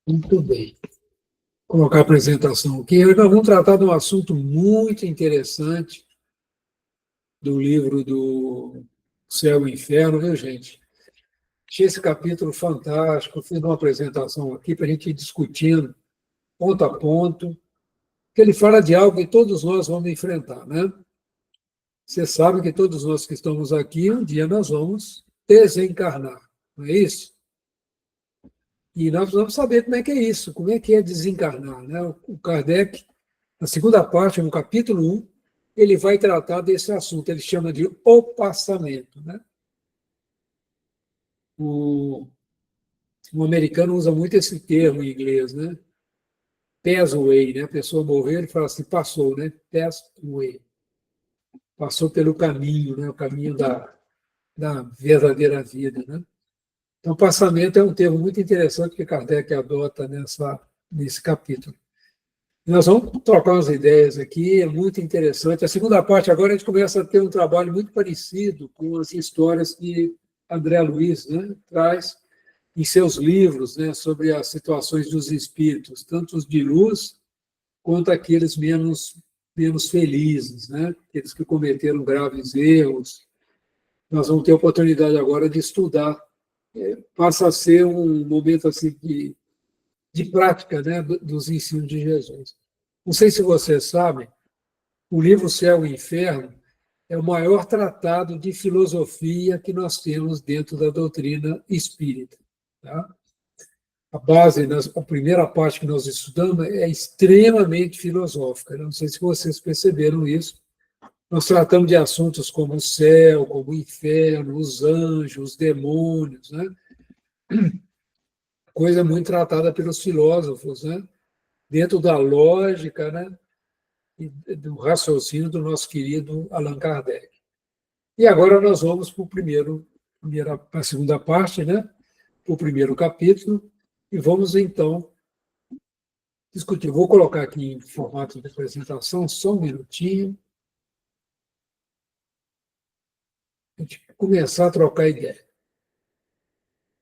Muito bem. Vou colocar a apresentação aqui. Hoje nós vamos tratar de um assunto muito interessante do livro do Céu e Inferno, viu, gente? Achei esse capítulo fantástico. Fiz uma apresentação aqui para a gente ir discutindo ponto a ponto, que ele fala de algo que todos nós vamos enfrentar, né? Você sabe que todos nós que estamos aqui, um dia nós vamos desencarnar, não é isso? E nós precisamos saber como é que é desencarnar, né? O Kardec, na segunda parte, no capítulo 1, ele vai tratar desse assunto, ele chama de o passamento, né? O americano usa muito esse termo em inglês, né? Pass away, né? A pessoa morreu, ele fala assim, passou, né? Pass away. Passou pelo caminho, né? O caminho da verdadeira vida, né? Então, passamento é um termo muito interessante que Kardec adota nesse capítulo. Nós vamos trocar umas ideias aqui, é muito interessante. A segunda parte, agora, a gente começa a ter um trabalho muito parecido com as histórias que André Luiz, né, traz em seus livros, né, sobre as situações dos espíritos, tanto os de luz quanto aqueles menos felizes, né, aqueles que cometeram graves erros. Nós vamos ter a oportunidade agora de estudar. Passa a ser um momento assim de prática, né, dos ensinos de Jesus. Não sei se vocês sabem, o livro Céu e Inferno é o maior tratado de filosofia que nós temos dentro da doutrina espírita. Tá? A primeira parte que nós estudamos é extremamente filosófica. Não sei se vocês perceberam isso. Nós tratamos de assuntos como o céu, como o inferno, os anjos, os demônios, né? Coisa muito tratada pelos filósofos, né? Dentro da lógica, né? Do raciocínio do nosso querido Allan Kardec. E agora nós vamos para a segunda parte, né? Para o primeiro capítulo, e vamos então discutir. Vou colocar aqui em formato de apresentação, só um minutinho, a gente começar a trocar ideia.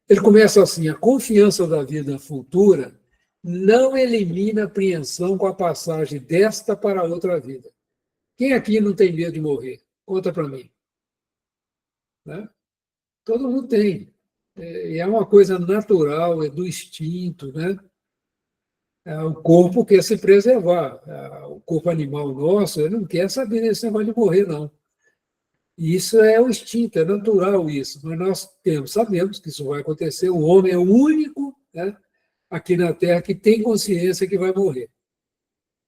Ele começa assim: a confiança da vida futura não elimina a apreensão com a passagem desta para outra vida. Quem aqui não tem medo de morrer? Conta para mim. Né? Todo mundo tem. É uma coisa natural, é do instinto, né? O corpo quer se preservar. O corpo animal nosso, ele não quer saber desse negócio de morrer, não. E isso é o instinto, é natural isso. Mas nós sabemos que isso vai acontecer. O homem é o único, né, aqui na Terra que tem consciência que vai morrer.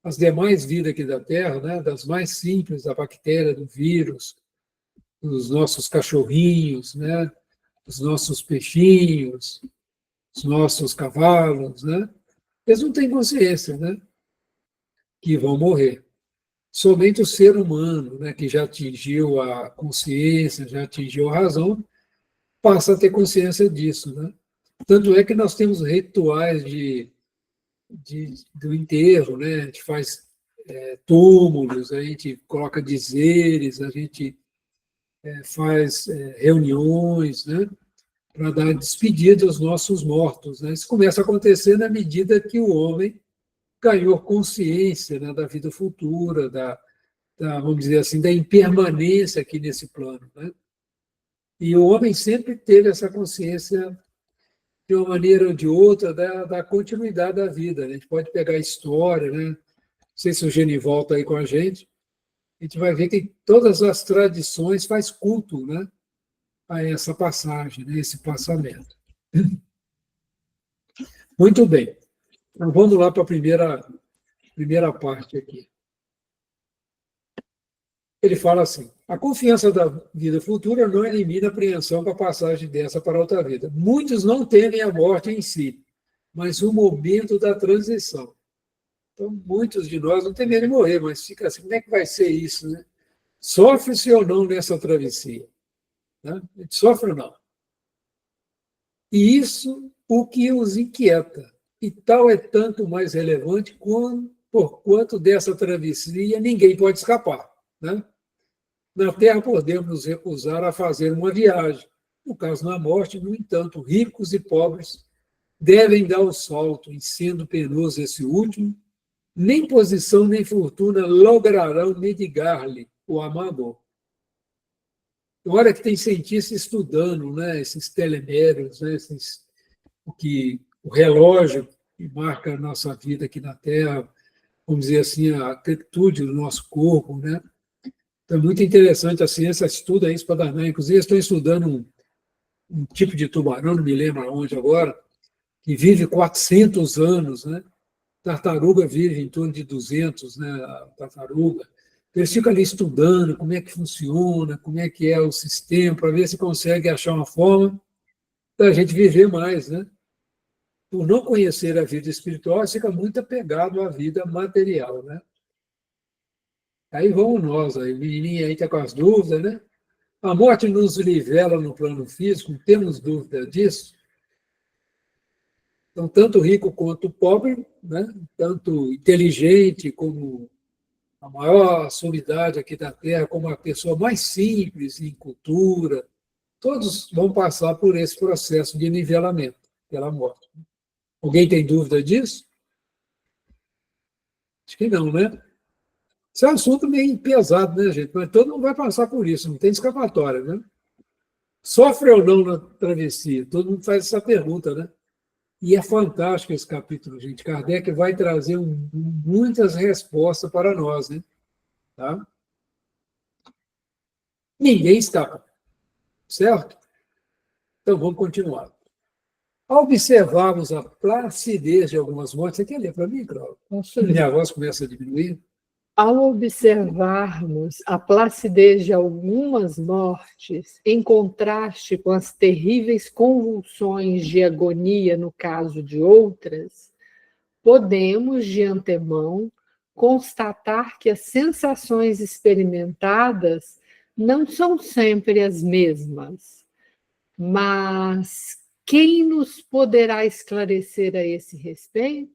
As demais vidas aqui da Terra, né, das mais simples, da bactéria, do vírus, dos nossos cachorrinhos, né, os nossos peixinhos, os nossos cavalos, né? Eles não têm consciência, né? Que vão morrer. Somente o ser humano, né, que já atingiu a consciência, já atingiu a razão, passa a ter consciência disso, né? Tanto é que nós temos rituais do enterro, né? A gente faz túmulos, a gente coloca dizeres, a gente faz reuniões, né? Para dar despedida aos nossos mortos. Né? Isso começa a acontecer na medida que o homem ganhou consciência, né, da vida futura, vamos dizer assim, da impermanência aqui nesse plano. Né? E o homem sempre teve essa consciência, de uma maneira ou de outra, da continuidade da vida. Né? A gente pode pegar a história, né? Não sei se o Genival está aí com a gente vai ver que todas as tradições faz culto, né, a essa passagem, né, esse passamento. Muito bem. Então, vamos lá para a primeira parte aqui. Ele fala assim: a confiança da vida futura não elimina a apreensão com a passagem dessa para outra vida. Muitos não temem a morte em si, mas o momento da transição. Então, muitos de nós não têm medo de morrer, mas fica assim: como é que vai ser isso? Né? Sofre-se ou não nessa travessia? Né? A gente sofre ou não? E isso o que os inquieta. E tal é tanto mais relevante porquanto dessa travessia ninguém pode escapar. Né? Na Terra podemos nos recusar a fazer uma viagem. No caso da morte, no entanto, ricos e pobres devem dar o salto, em sendo penoso esse último, nem posição nem fortuna lograrão mitigar-lhe o amador. Olha que tem cientista estudando, né, esses telemérios, né, o relógio que marca a nossa vida aqui na Terra, vamos dizer assim, a amplitude do nosso corpo, né? Então, é muito interessante, a ciência estuda isso para danar. Inclusive, estou estudando um tipo de tubarão, não me lembro onde agora, que vive 400 anos, né? Tartaruga vive em torno de 200, né? A tartaruga. Eles ficam ali estudando como é que funciona, como é que é o sistema, para ver se consegue achar uma forma da gente viver mais, né? Por não conhecer a vida espiritual, fica muito apegado à vida material, né? Aí vamos nós, aí, o menininho aí está com as dúvidas, né? A morte nos nivela no plano físico, temos dúvida disso? Então, tanto rico quanto pobre, né? Tanto inteligente como a maior sumidade aqui da Terra, como a pessoa mais simples em cultura, todos vão passar por esse processo de nivelamento pela morte. Alguém tem dúvida disso? Acho que não, né? Isso é um assunto meio pesado, né, gente? Mas todo mundo vai passar por isso, não tem escapatória, né? Sofre ou não na travessia? Todo mundo faz essa pergunta, né? E é fantástico esse capítulo, gente. Kardec vai trazer muitas respostas para nós, né? Tá? Ninguém escapa, certo? Então vamos continuar. Ao observarmos a placidez de algumas mortes, você quer ler para mim, Cláudio? Minha voz começa a diminuir. Ao observarmos a placidez de algumas mortes, em contraste com as terríveis convulsões de agonia no caso de outras, podemos, de antemão, constatar que as sensações experimentadas não são sempre as mesmas. Mas quem nos poderá esclarecer a esse respeito?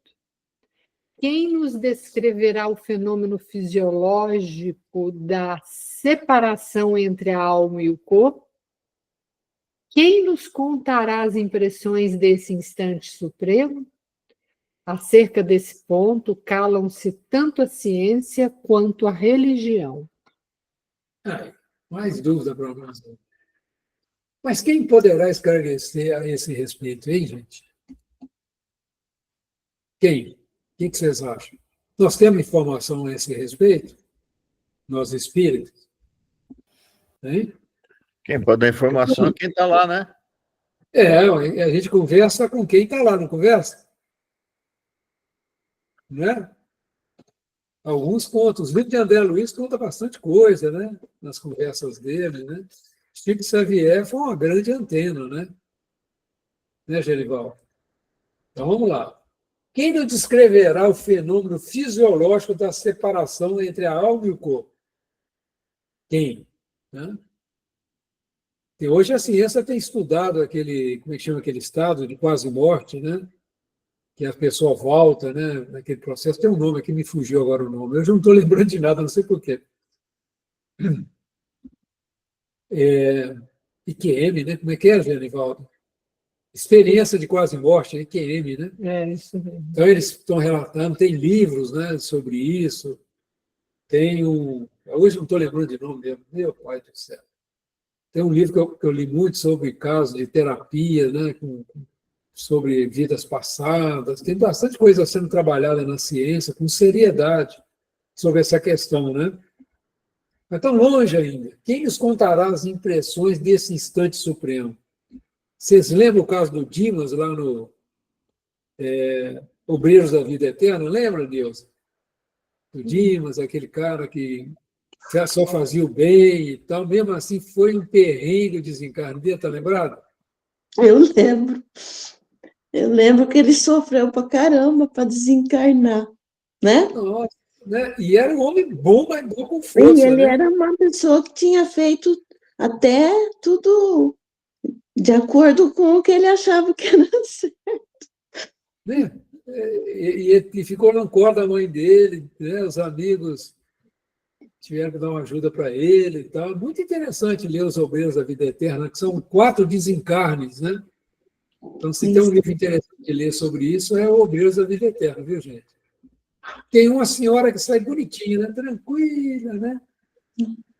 Quem nos descreverá o fenômeno fisiológico da separação entre a alma e o corpo? Quem nos contará as impressões desse instante supremo? Acerca desse ponto, calam-se tanto a ciência quanto a religião. Mais dúvida para nós. Mas quem poderá esclarecer a esse respeito, hein, gente? Quem? O que vocês acham? Nós temos informação a esse respeito? Nós espíritos? Hein? Quem pode dar informação é quem está lá, né? A gente conversa com quem está lá, não conversa? Né? Alguns contam. Os livros de André Luiz contam bastante coisa, né? Nas conversas dele, né? Chico Xavier foi uma grande antena, né, Gerival? Então, vamos lá. Quem nos descreverá o fenômeno fisiológico da separação entre a alma e o corpo? Quem? Né? E hoje a ciência tem estudado aquele, como é que chama aquele estado de quase morte, né? Que a pessoa volta, né? Naquele processo. Tem um nome aqui, me fugiu agora o nome. Eu já não estou lembrando de nada, não sei porquê. IQM, né? Como é que é, Genivaldo? Experiência de quase morte, IQM, né? É, isso mesmo. Então, eles estão relatando, tem livros, né, sobre isso, tem um... Hoje não estou lembrando de nome mesmo, meu pai do céu. Tem um livro que eu li muito sobre casos de terapia, né, sobre vidas passadas, tem bastante coisa sendo trabalhada na ciência, com seriedade, sobre essa questão, né? Mas tão longe ainda. Quem nos contará as impressões desse instante supremo? Vocês lembram o caso do Dimas, lá no Obreiros da Vida Eterna? Lembra, Deus? O Dimas, aquele cara que só fazia o bem e tal, mesmo assim foi um perrengue o desencarne dele, está lembrado? Eu lembro. Eu lembro que ele sofreu pra caramba para desencarnar, né? Nossa, né? E era um homem bom, mas bom com E força, ele né? era uma pessoa que tinha feito até tudo de acordo com o que ele achava que era certo. Né? E ficou no colo da mãe dele, né? Os amigos tiveram que dar uma ajuda para ele e tal. Muito interessante ler Os Obreiros da Vida Eterna, que são 4 desencarnes, né? Então, se tem um livro interessante de ler sobre isso, é o Obreiros da Vida Eterna, viu, gente? Tem uma senhora que sai bonitinha, né? Tranquila, né?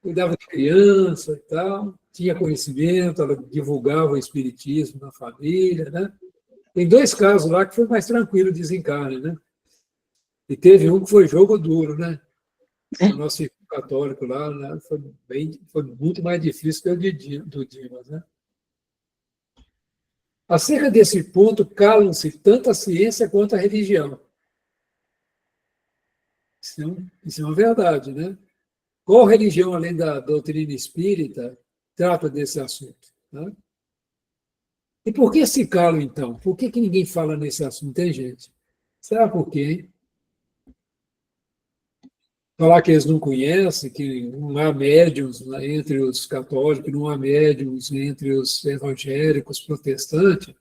Cuidava de criança e tal, tinha conhecimento, ela divulgava o espiritismo na família, né? Tem 2 casos lá que foi mais tranquilo o desencarne, né? E teve um que foi jogo duro, né? O nosso irmão católico lá, né? Foi muito mais difícil que o do Dimas, né? Acerca desse ponto, calam-se tanto a ciência quanto a religião. Isso é uma verdade, né? Qual religião, além da doutrina espírita, trata desse assunto? Né? E por que se calam, então? Por que ninguém fala nesse assunto, hein, gente? Será por quê, hein? Falar que eles não conhecem, que não há médiuns entre os católicos, não há médiuns entre os evangélicos, protestantes.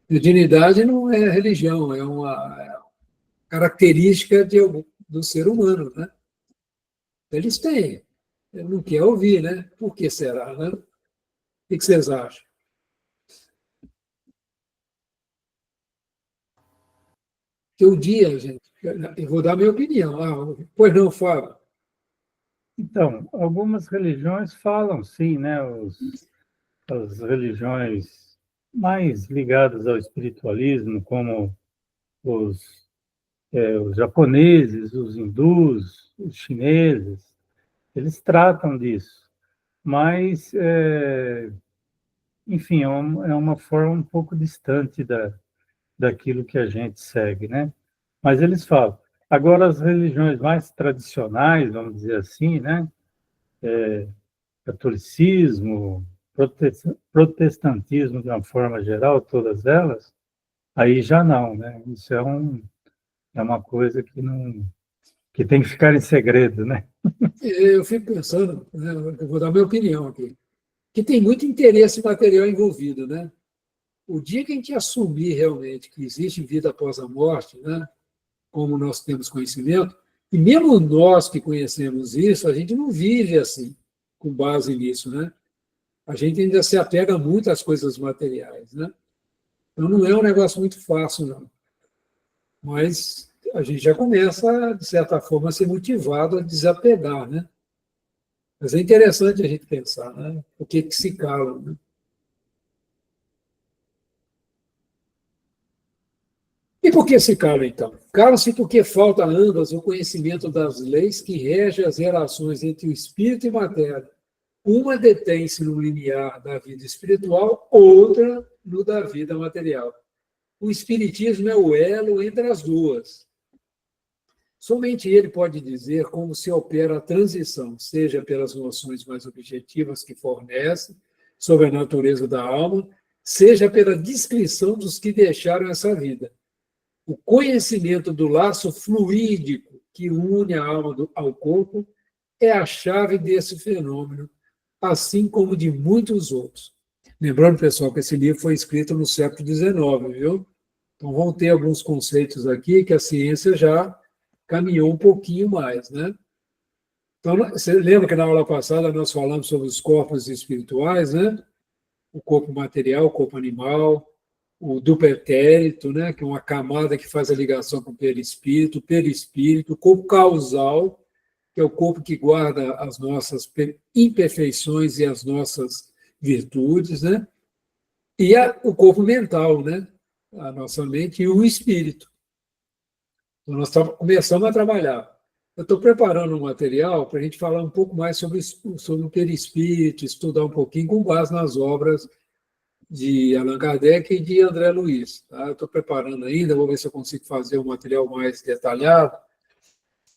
Mediunidade não é religião, é uma característica do ser humano, né? Eles têm. Ele não quer ouvir, né? Por que será, né? O que vocês acham? Que o dia, gente, eu vou dar minha opinião. Pois não, Fábio. Então, algumas religiões falam, sim, né? As religiões mais ligadas ao espiritualismo, como os japoneses, os hindus, os chineses, eles tratam disso. Mas, enfim, é uma forma um pouco distante daquilo que a gente segue, né? Mas eles falam. Agora, as religiões mais tradicionais, vamos dizer assim, né? Catolicismo, protestantismo de uma forma geral, todas elas, aí já não, né? Isso é uma coisa que tem que ficar em segredo, né? Eu fico pensando, né, eu vou dar minha opinião aqui, que tem muito interesse material envolvido, né? O dia que a gente assumir realmente que existe vida após a morte, né, como nós temos conhecimento, e mesmo nós que conhecemos isso, a gente não vive assim, com base nisso, né? A gente ainda se apega muito às coisas materiais, né? Então não é um negócio muito fácil, não. Mas a gente já começa, de certa forma, a ser motivado a desapegar, né? Mas é interessante a gente pensar, né? O que se cala, né? E por que se calam, então? Calam-se porque falta a ambas o conhecimento das leis que regem as relações entre o espírito e matéria. Uma detém-se no limiar da vida espiritual, outra no da vida material. O espiritismo é o elo entre as duas. Somente ele pode dizer como se opera a transição, seja pelas noções mais objetivas que fornece sobre a natureza da alma, seja pela descrição dos que deixaram essa vida. O conhecimento do laço fluídico que une a alma ao corpo é a chave desse fenômeno, assim como de muitos outros. Lembrando, pessoal, que esse livro foi escrito no século XIX, viu? Então, vão ter alguns conceitos aqui que a ciência já caminhou um pouquinho mais, né? Então, você lembra que na aula passada nós falamos sobre os corpos espirituais, né? O corpo material, o corpo animal, o duplo etérito, né? Que é uma camada que faz a ligação com o perispírito, o corpo causal, que é o corpo que guarda as nossas imperfeições e as nossas virtudes, né? E o corpo mental, né? A nossa mente e o espírito. Então, nós começamos a trabalhar. Eu estou preparando um material para a gente falar um pouco mais sobre o perispírito, estudar um pouquinho com base nas obras de Allan Kardec e de André Luiz. Tá? Eu estou preparando ainda, vou ver se eu consigo fazer um material mais detalhado,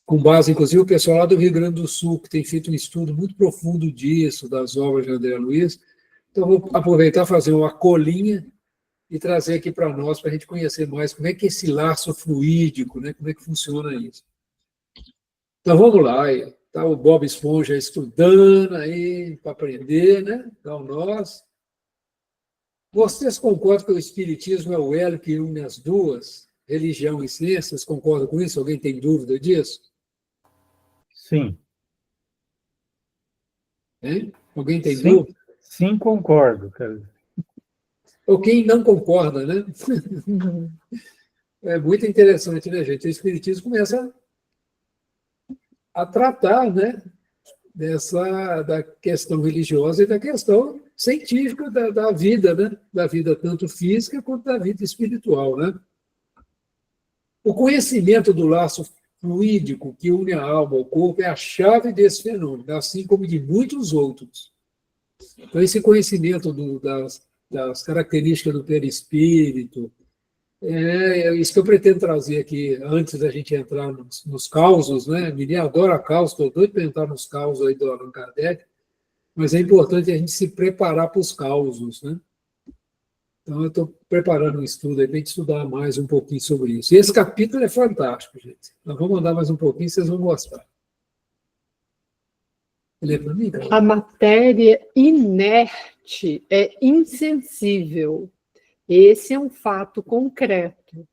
com base, inclusive, o pessoal lá do Rio Grande do Sul, que tem feito um estudo muito profundo disso, das obras de André Luiz. Então, vou aproveitar e fazer uma colinha e trazer aqui para nós, para a gente conhecer mais como é que é esse laço fluídico, né? Como é que funciona isso. Então, vamos lá. Está o Bob Esponja estudando aí para aprender, né? Então, nós. Vocês concordam que o Espiritismo é o elo que une as duas, religião e ciência? Vocês concordam com isso? Alguém tem dúvida disso? Sim. Hein? Alguém tem Sim, dúvida? sim, concordo, cara. ou quem não concorda, né? É muito interessante, né, gente? O Espiritismo começa a tratar, né, da questão religiosa e da questão científica da vida, né? Da vida tanto física quanto da vida espiritual, né? O conhecimento do laço fluídico que une a alma ao corpo é a chave desse fenômeno, assim como de muitos outros. Então, esse conhecimento das características do perispírito, é isso que eu pretendo trazer aqui, antes da gente entrar nos causos, né? Menino adora causos, estou doido para entrar nos causos aí do Allan Kardec, mas é importante a gente se preparar para os causos, né? Então, eu estou preparando um estudo aí para a gente estudar mais um pouquinho sobre isso. E esse capítulo é fantástico, gente. Nós vamos andar mais um pouquinho, vocês vão gostar. Ele é para mim, cara? A matéria inerte é insensível. Esse é um fato concreto.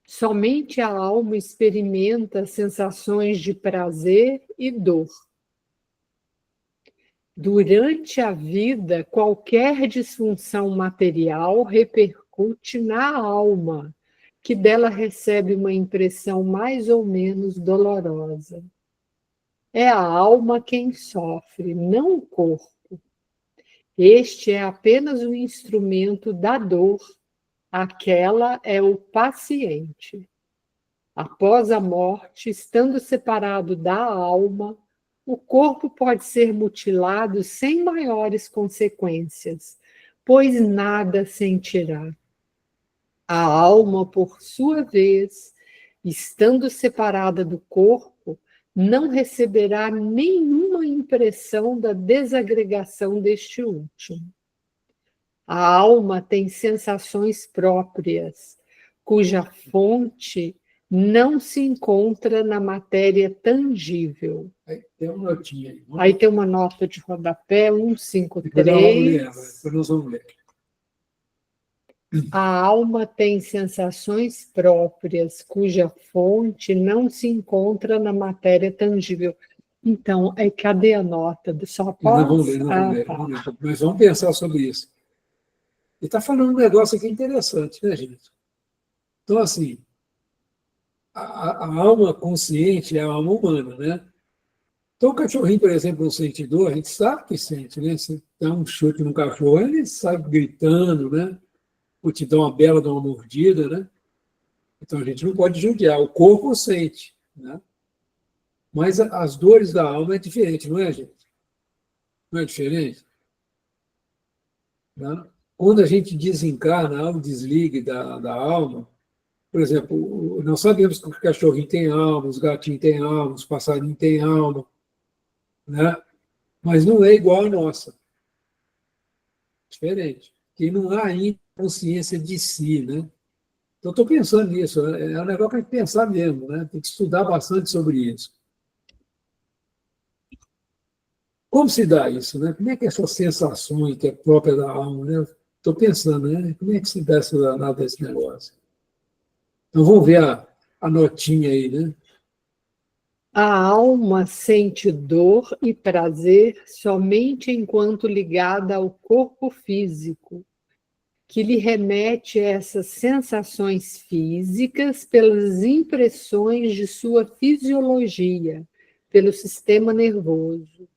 Somente a alma experimenta sensações de prazer e dor. Durante a vida, qualquer disfunção material repercute na alma, que dela recebe uma impressão mais ou menos dolorosa. É a alma quem sofre, não o corpo. Este é apenas o instrumento da dor, aquela é o paciente. Após a morte, estando separado da alma, o corpo pode ser mutilado sem maiores consequências, pois nada sentirá. A alma, por sua vez, estando separada do corpo, não receberá nenhuma impressão da desagregação deste último. A alma tem sensações próprias, cuja fonte não se encontra na matéria tangível. Aí tem uma notinha aí. Aí tem uma nota de rodapé, Depois 153. nós vamos ler. A alma tem sensações próprias, cuja fonte não se encontra na matéria tangível. Então, cadê a nota? Só Nós posso? vamos ler, vamos ler. Mas vamos pensar sobre isso. Ele está falando um negócio aqui interessante, né, gente? Então, assim, a alma consciente é a alma humana, né? Então, o cachorrinho, por exemplo, não sente dor, a gente sabe que sente, né? Você dá um chute no cachorro, ele sai gritando, né? Ou te dá uma bela de uma mordida, né? Então, a gente não pode judiar. O corpo sente, né? Mas as dores da alma é diferente, não é, gente? Não é diferente? Né? Quando a gente desencarna, a alma desliga da alma, por exemplo, nós sabemos que o cachorrinho tem alma, os gatinhos têm alma, os passarinhos têm alma, né? Mas não é igual a nossa. Diferente. Porque não há ainda consciência de si, né? Então, estou pensando nisso. É um negócio que tem que pensar mesmo, né? Tem que estudar bastante sobre isso. Como se dá isso, né? Como é que essas sensações que é própria da alma, né? Estou pensando, né? Como é que se dá esse negócio? Então, vamos ver a notinha aí, né? A alma sente dor e prazer somente enquanto ligada ao corpo físico, que lhe remete a essas sensações físicas pelas impressões de sua fisiologia, pelo sistema nervoso.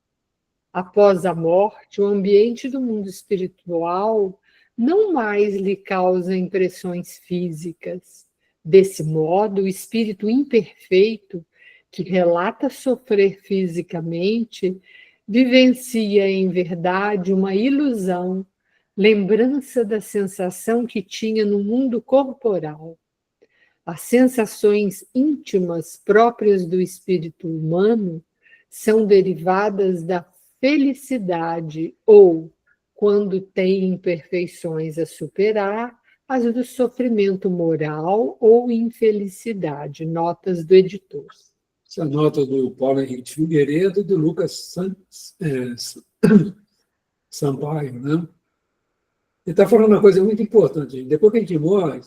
Após a morte, o ambiente do mundo espiritual não mais lhe causa impressões físicas. Desse modo, o espírito imperfeito, que relata sofrer fisicamente, vivencia em verdade uma ilusão, lembrança da sensação que tinha no mundo corporal. As sensações íntimas próprias do espírito humano são derivadas da felicidade ou, quando tem imperfeições a superar, as do sofrimento moral ou infelicidade. Notas do editor. Essa nota do Paulo Henrique de Figueiredo e do Lucas Sampaio, né? Ele está falando uma coisa muito importante. Gente. Depois que a gente morre,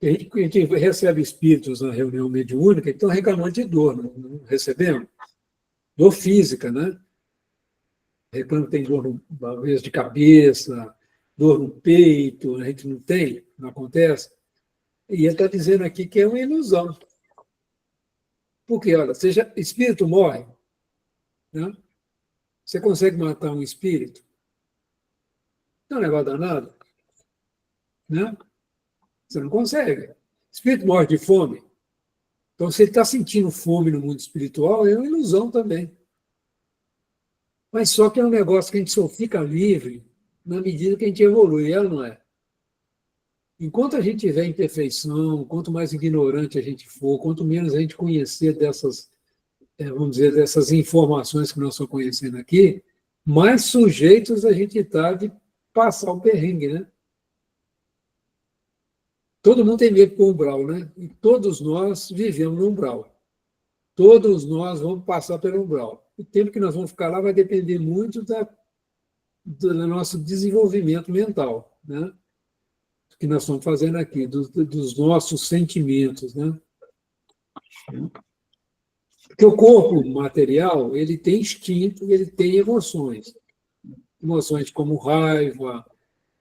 a gente recebe espíritos na reunião mediúnica que estão reclamando de dor, não recebemos? Dor física, né? Reclamam que tem dor, às vezes, de cabeça, dor no peito, a gente não tem, não acontece. E ele está dizendo aqui que é uma ilusão. Porque, olha, espírito morre, né? Você consegue matar um espírito? Não é um negócio danado, né? Você não consegue. Espírito morre de fome. Então, se ele está sentindo fome no mundo espiritual, é uma ilusão também. Mas só que é um negócio que a gente só fica livre na medida que a gente evolui, ela não é? Enquanto a gente tiver imperfeição, quanto mais ignorante a gente for, quanto menos a gente conhecer dessas, vamos dizer, dessas informações que nós estamos conhecendo aqui, mais sujeitos a gente está de passar o perrengue, né? Todo mundo tem medo do umbral, né? E todos nós vivemos no umbral. Todos nós vamos passar pelo umbral. O tempo que nós vamos ficar lá vai depender muito do nosso desenvolvimento mental, né? Que nós estamos fazendo aqui, dos nossos sentimentos, né? Porque o corpo material, ele tem instinto, ele tem emoções. Emoções como raiva,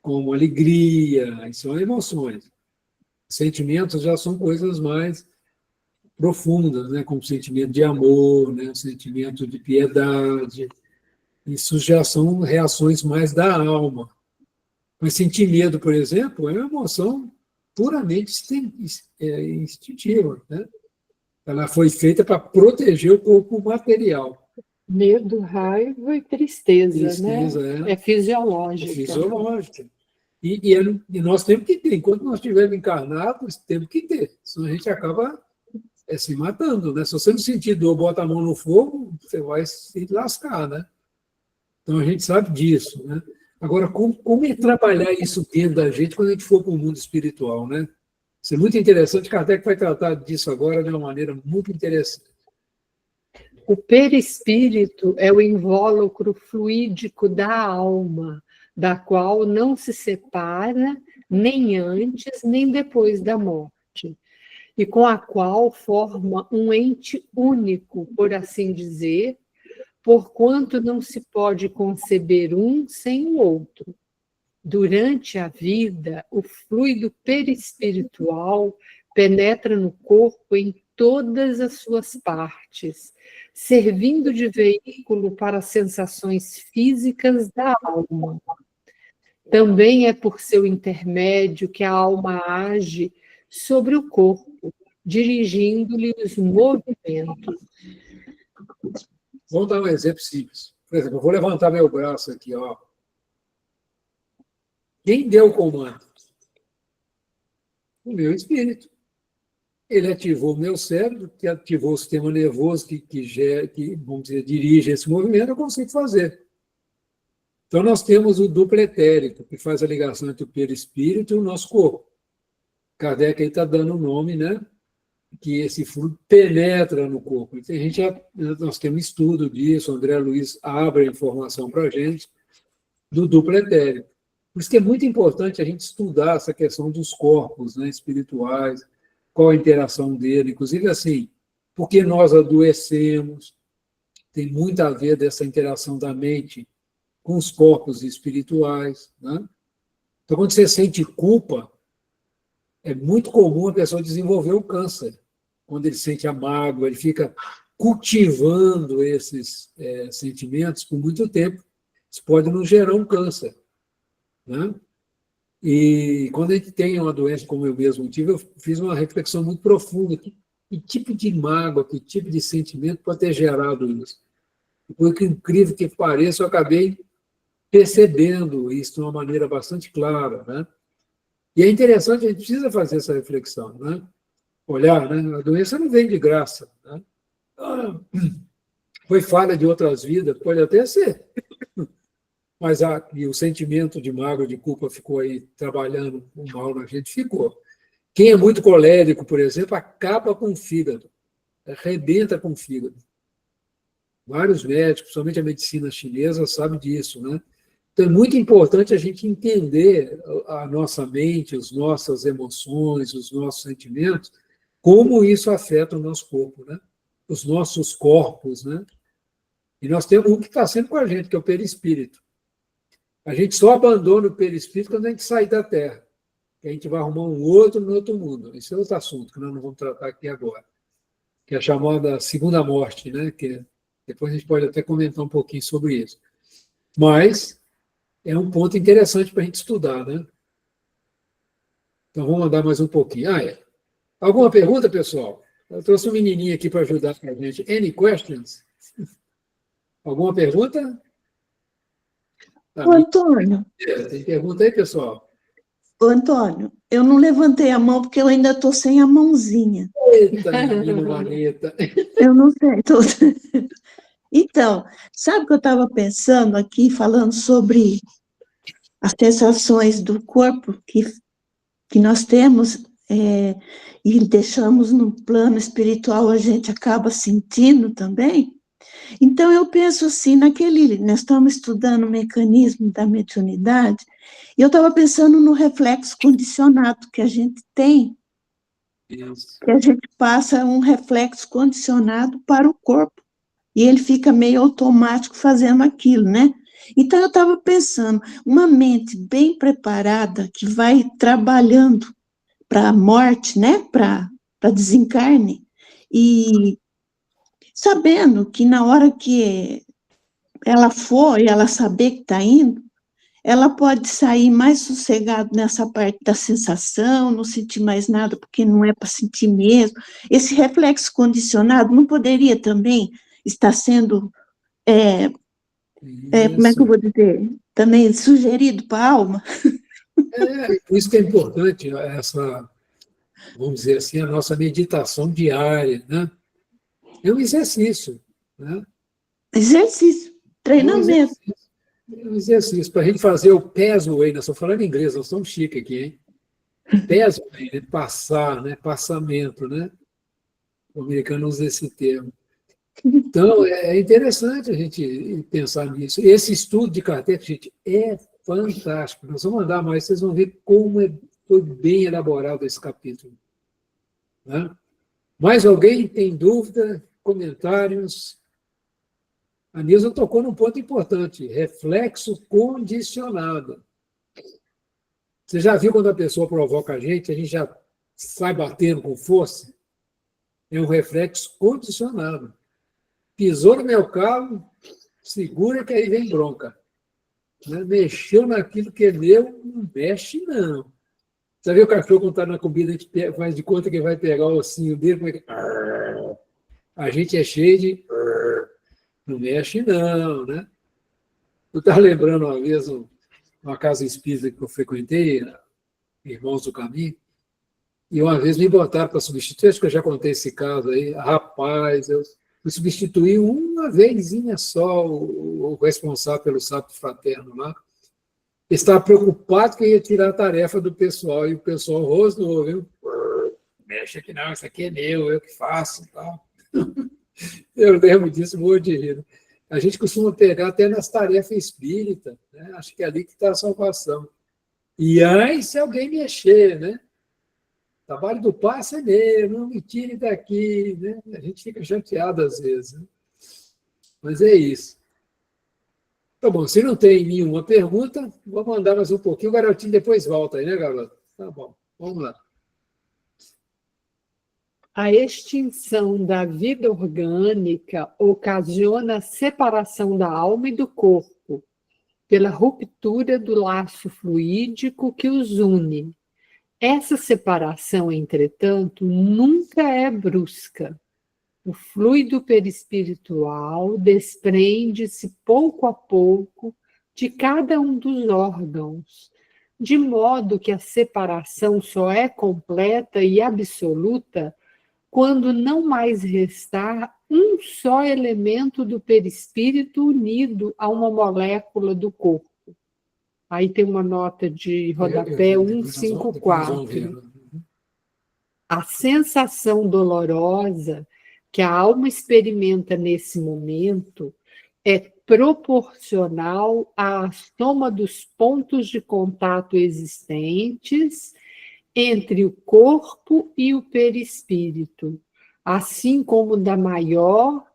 como alegria, são emoções. Sentimentos já são coisas mais profundas, né? Como sentimento de amor, né? Sentimento de piedade. Isso já são reações mais da alma. Mas sentir medo, por exemplo, é uma emoção puramente instintiva, né? Ela foi feita para proteger o corpo material. Medo, raiva e tristeza, Tristeza, né? É fisiológica. É fisiológica. E nós temos que ter, enquanto nós estivermos encarnados, temos que ter, senão a gente acaba se matando, né? Se você não sentir dor, bota a mão no fogo, você vai se lascar, né? Então a gente sabe disso, né? Agora, como é trabalhar isso dentro da gente quando a gente for para o mundo espiritual, né? Isso é muito interessante, Kardec vai tratar disso agora de uma maneira muito interessante. O perispírito é o invólucro fluídico da alma, da qual não se separa nem antes nem depois da morte, e com a qual forma um ente único, por assim dizer, porquanto não se pode conceber um sem o outro. Durante a vida, o fluido perispiritual penetra no corpo em todas as suas partes, servindo de veículo para as sensações físicas da alma. Também é por seu intermédio que a alma age sobre o corpo, dirigindo-lhe os movimentos. Vamos dar um exemplo simples. Por exemplo, eu vou levantar meu braço aqui, ó. Quem deu o comando? O meu espírito. Ele ativou o meu cérebro, que ativou o sistema nervoso que vamos dizer, dirige esse movimento, eu consigo fazer. Então, nós temos o duplo etérico, que faz a ligação entre o perispírito e o nosso corpo. Kardec aí está dando o nome, né? Que esse fluido penetra no corpo. Nós temos estudo disso, o André Luiz abre a informação para a gente do duplo etérico. Por isso que é muito importante a gente estudar essa questão dos corpos, né, espirituais, qual a interação dele, inclusive assim, porque nós adoecemos, tem muito a ver dessa interação da mente com os corpos espirituais, né? Então, quando você sente culpa, é muito comum a pessoa desenvolver o câncer. Quando ele sente a mágoa, ele fica cultivando esses sentimentos por muito tempo. Isso pode nos gerar um câncer, né? E quando a gente tem uma doença como eu mesmo tive, eu fiz uma reflexão muito profunda. Que tipo de mágoa, que tipo de sentimento pode ter gerado isso? E por incrível que pareça, eu acabei percebendo isso de uma maneira bastante clara, né? E é interessante, a gente precisa fazer essa reflexão, né? Olhar, né? A doença não vem de graça, né? Foi falha de outras vidas, pode até ser. Mas e o sentimento de mágoa, de culpa ficou aí trabalhando o mal na gente, ficou. Quem é muito colérico, por exemplo, acaba com o fígado, arrebenta com o fígado. Vários médicos, principalmente a medicina chinesa, sabem disso, né? Então, é muito importante a gente entender a nossa mente, as nossas emoções, os nossos sentimentos, como isso afeta o nosso corpo, né? Os nossos corpos, né? E nós temos um que está sempre com a gente, que é o perispírito. A gente só abandona o perispírito quando a gente sair da Terra. Que a gente vai arrumar um outro no outro mundo. Esse é outro assunto que nós não vamos tratar aqui agora. Que é a chamada segunda morte, né? Que depois a gente pode até comentar um pouquinho sobre isso. Mas é um ponto interessante para a gente estudar, né? Então vamos andar mais um pouquinho. Alguma pergunta, pessoal? Eu trouxe um menininho aqui para ajudar a gente. Any questions? Alguma pergunta? Ô, Antônio, Tem pergunta aí, pessoal? ô, Antônio, eu não levantei a mão porque eu ainda estou sem a mãozinha. Eita, menino maneta. Eu não sei. Então, sabe o que eu estava pensando aqui, falando sobre as sensações do corpo que nós temos e deixamos no plano espiritual, a gente acaba sentindo também? Então, eu penso assim, nós estamos estudando o mecanismo da mediunidade, e eu estava pensando no reflexo condicionado que a gente tem, Isso. que a gente passa um reflexo condicionado para o corpo, e ele fica meio automático fazendo aquilo, né? Então, eu estava pensando, uma mente bem preparada, que vai trabalhando para a morte, né? Para desencarne, e sabendo que na hora que ela for e ela saber que está indo, ela pode sair mais sossegada nessa parte da sensação, não sentir mais nada, porque não é para sentir mesmo. Esse reflexo condicionado não poderia também estar sendo, como é que eu vou dizer, também sugerido para a alma? Por isso que é importante essa, vamos dizer assim, a nossa meditação diária, né? É um exercício, né? Exercício, treinamento. É um exercício para a gente fazer o pathway. Nós estamos falando em inglês, nós estamos chique aqui, hein? Pathway, né? Passar, né? Passamento, né? O americano usa esse termo. Então, é interessante a gente pensar nisso. Esse estudo de Kardec, gente, é fantástico. Nós vamos andar mais, vocês vão ver como foi bem elaborado esse capítulo. Né? Mais alguém tem dúvida, comentários? A Nilza tocou num ponto importante, reflexo condicionado. Você já viu quando a pessoa provoca a gente já sai batendo com força? É um reflexo condicionado. Pisou no meu carro, segura que aí vem bronca. Né? Mexeu naquilo que é meu, não mexe, não. Você viu o cachorro quando está na comida, a gente faz de conta que vai pegar o ossinho dele, como é que... A gente é cheio de... Não mexe, não, né? Eu estava lembrando uma vez uma casa espírita que eu frequentei, Irmãos do Caminho, e uma vez me botaram para substituir, acho que eu já contei esse caso aí, rapaz, eu fui substituir uma vezinha só o responsável pelo sábado fraterno lá. Ele estava preocupado que ia tirar a tarefa do pessoal, e o pessoal rosnou, viu? Mexe aqui não, isso aqui é meu, eu que faço. Tal. Eu lembro disso, morro de rir. A gente costuma pegar até nas tarefas espíritas, né? Acho que é ali que está a salvação. E aí, se alguém mexer, né? O trabalho do passe é meu, não me tire daqui, né? A gente fica chateado às vezes, né? Mas é isso. Tá bom, se não tem nenhuma pergunta, vamos andar mais um pouquinho. O garotinho depois volta aí, né, garoto? Tá bom, vamos lá. A extinção da vida orgânica ocasiona a separação da alma e do corpo, pela ruptura do laço fluídico que os une. Essa separação, entretanto, nunca é brusca. O fluido perispiritual desprende-se pouco a pouco de cada um dos órgãos, de modo que a separação só é completa e absoluta quando não mais restar um só elemento do perispírito unido a uma molécula do corpo. Aí tem uma nota de rodapé 154. A sensação dolorosa que a alma experimenta nesse momento é proporcional à soma dos pontos de contato existentes entre o corpo e o perispírito, assim como da maior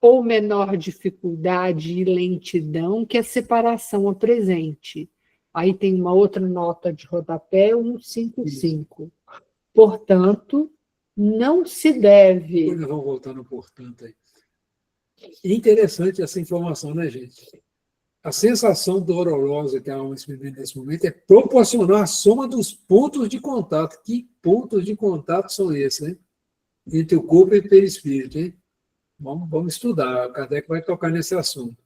ou menor dificuldade e lentidão que a separação apresente. Aí tem uma outra nota de rodapé, 155. Portanto, não se deve... Depois nós vamos voltar no portanto aí. Interessante essa informação, né, gente? A sensação dolorosa que a alma experimenta nesse momento é proporcionar a soma dos pontos de contato. Que pontos de contato são esses, né? Entre o corpo e o perispírito, hein? Vamos estudar. O Kardec vai tocar nesse assunto.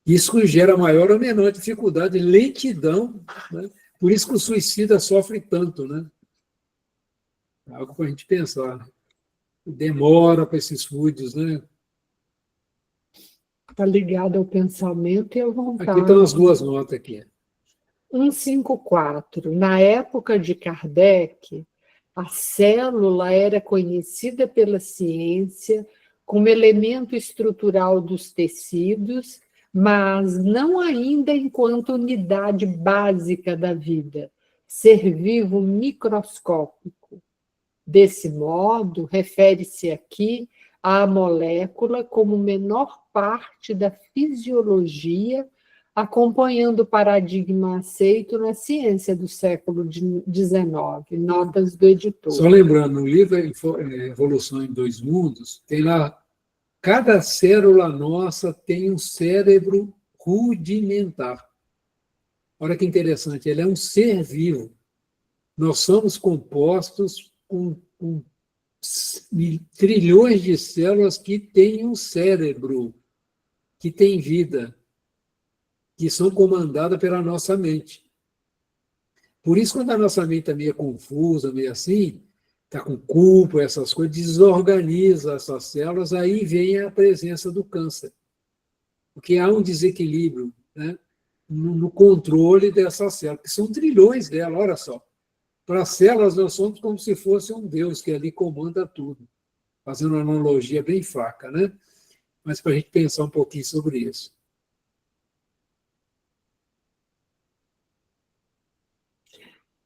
Isso gera maior ou menor dificuldade, lentidão, né? Por isso que o suicida sofre tanto, né? É algo para a gente pensar. Né? Demora para esses fluidos, né? Está ligado ao pensamento e à vontade. Aqui estão as duas notas aqui. 154. Na época de Kardec, a célula era conhecida pela ciência como elemento estrutural dos tecidos, mas não ainda enquanto unidade básica da vida, ser vivo microscópico. Desse modo, refere-se aqui à molécula como menor parte da fisiologia, acompanhando o paradigma aceito na ciência do século XIX, notas do editor. Só lembrando, no livro Evolução em Dois Mundos, tem lá, cada célula nossa tem um cérebro rudimentar. Olha que interessante, ele é um ser vivo. Nós somos compostos com trilhões de células que têm um cérebro, que tem vida, que são comandadas pela nossa mente. Por isso, quando a nossa mente está meio confusa, meio assim, está com culpa, essas coisas, desorganiza essas células, aí vem a presença do câncer. Porque há um desequilíbrio, né, no controle dessas células, que são trilhões delas, olha só. Para as células, nós somos como se fosse um Deus que ali comanda tudo. Fazendo uma analogia bem fraca, né? Mas para a gente pensar um pouquinho sobre isso.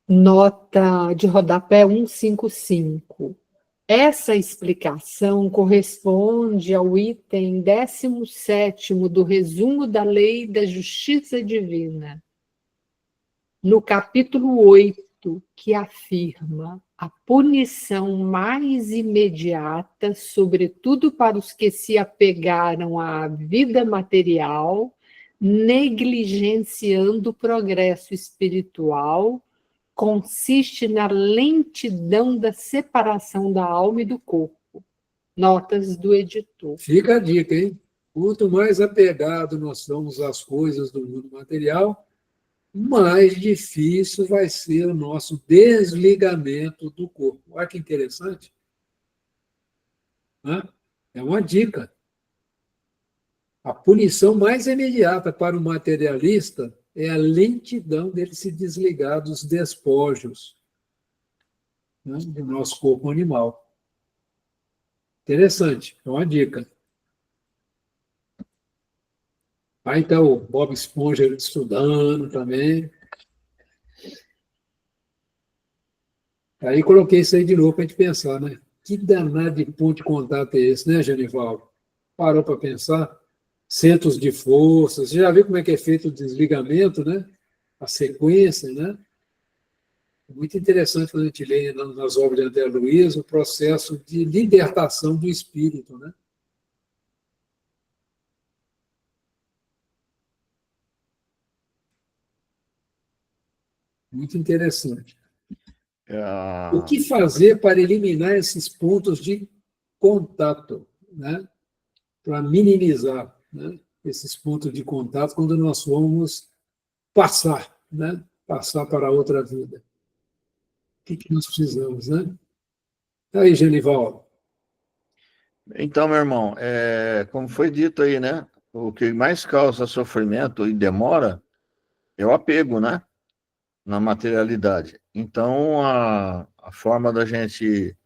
Nota de rodapé 155. Essa explicação corresponde ao item 17º do resumo da Lei da Justiça Divina. No capítulo 8, que afirma a punição mais imediata, sobretudo para os que se apegaram à vida material, negligenciando o progresso espiritual, consiste na lentidão da separação da alma e do corpo. Notas do editor. Fica a dica, hein? Quanto mais apegado nós somos às coisas do mundo material, mais difícil vai ser o nosso desligamento do corpo. Olha que interessante. É uma dica. A punição mais imediata para o materialista é a lentidão dele se desligar dos despojos, né, do nosso corpo animal. Interessante, é uma dica. Aí está o Bob Esponja estudando também. Aí coloquei isso aí de novo para a gente pensar, né? Que danado de ponto de contato é esse, né, Genivaldo? Parou para pensar? Centros de força. Você já viu como é que é feito o desligamento, né? A sequência, né? Muito interessante quando a gente lê nas obras de André Luiz o processo de libertação do espírito, né? Muito interessante. O que fazer para eliminar esses pontos de contato, né? Para minimizar, né, esses pontos de contato quando nós vamos passar, né? Passar para a outra vida. O que nós precisamos, né? Aí, Genivaldo. Então, meu irmão, como foi dito aí, né? O que mais causa sofrimento e demora é o apego, né? Na materialidade. Então, a forma da gente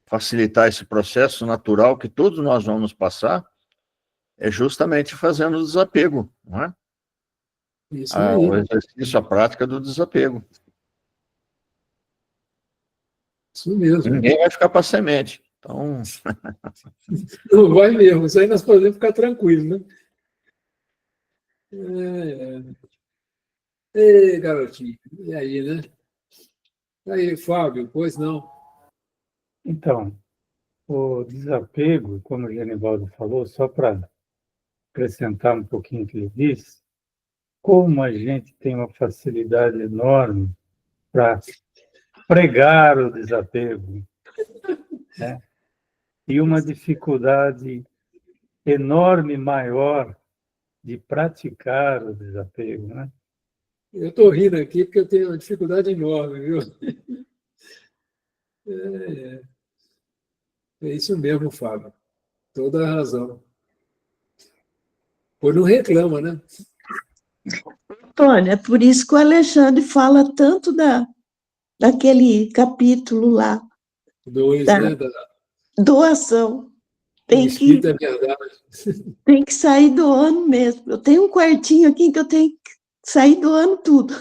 facilitar esse processo natural que todos nós vamos passar é justamente fazendo o desapego, não é? Isso aí. O exercício, a prática do desapego. Isso mesmo. Ninguém vai ficar para semente. Então, Não vai mesmo, isso aí nós podemos ficar tranquilos, né? É, é. Ei, garotinho, e aí, né? Aí, Fábio, pois não. Então, o desapego, como o Genivaldo falou, só para acrescentar um pouquinho o que ele disse, como a gente tem uma facilidade enorme para pregar o desapego, né? E uma dificuldade enorme, maior, de praticar o desapego, né? Eu estou rindo aqui porque eu tenho uma dificuldade enorme, viu? É isso mesmo, Fábio. Toda a razão. Pois não reclama, né? Antônio, é por isso que o Alexandre fala tanto daquele capítulo lá, Dois, da né? doação. O Tem que, espírito é verdade. tem que sair doando mesmo. Eu tenho um quartinho aqui que eu tenho que sair doando tudo.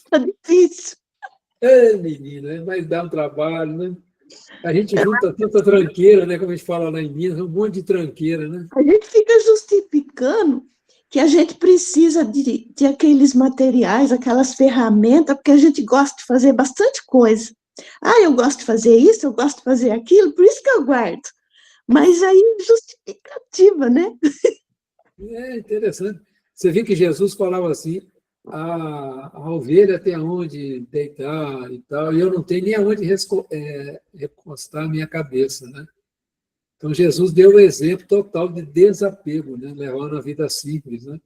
Tá difícil. É, menina, mas dá um trabalho, né? A gente junta tanta tranqueira, né? Como a gente fala lá em Minas, um monte de tranqueira, né? A gente fica justificando que a gente precisa de aqueles materiais, aquelas ferramentas, porque a gente gosta de fazer bastante coisa. Ah, eu gosto de fazer isso, eu gosto de fazer aquilo, por isso que eu guardo. Mas aí, justificativa, né? É interessante. Você vê que Jesus falava assim: a ovelha tem aonde deitar e tal, e eu não tenho nem aonde recostar a minha cabeça, né? Então, Jesus deu o exemplo total de desapego, né? Levando a vida simples, né?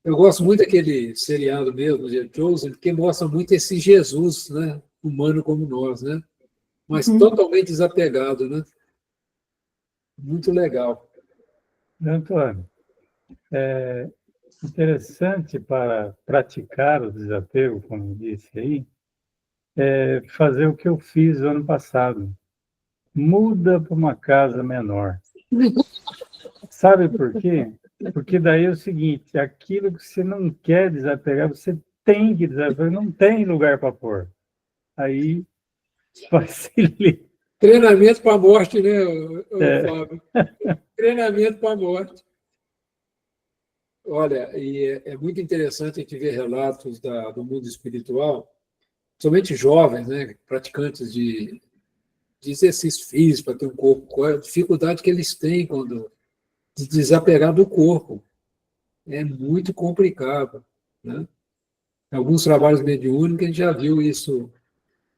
Eu gosto muito daquele seriado mesmo, de Chosen, porque mostra muito esse Jesus, né? Humano como nós, né? Mas totalmente desapegado, né? Muito legal. Antônio, interessante para praticar o desapego, como disse aí, é fazer o que eu fiz ano passado. Muda para uma casa menor. Sabe por quê? Porque daí é o seguinte, aquilo que você não quer desapegar, você tem que desapegar, não tem lugar para pôr. Aí facilita. Treinamento para a morte, né, É, Fábio? Treinamento para a morte. Olha, e é muito interessante a gente ver relatos do mundo espiritual, somente jovens, né, praticantes de exercício físico, para ter um corpo, qual é a dificuldade que eles têm quando de desapegar do corpo. É muito complicado, né? Em alguns trabalhos mediúnicos a gente já viu isso.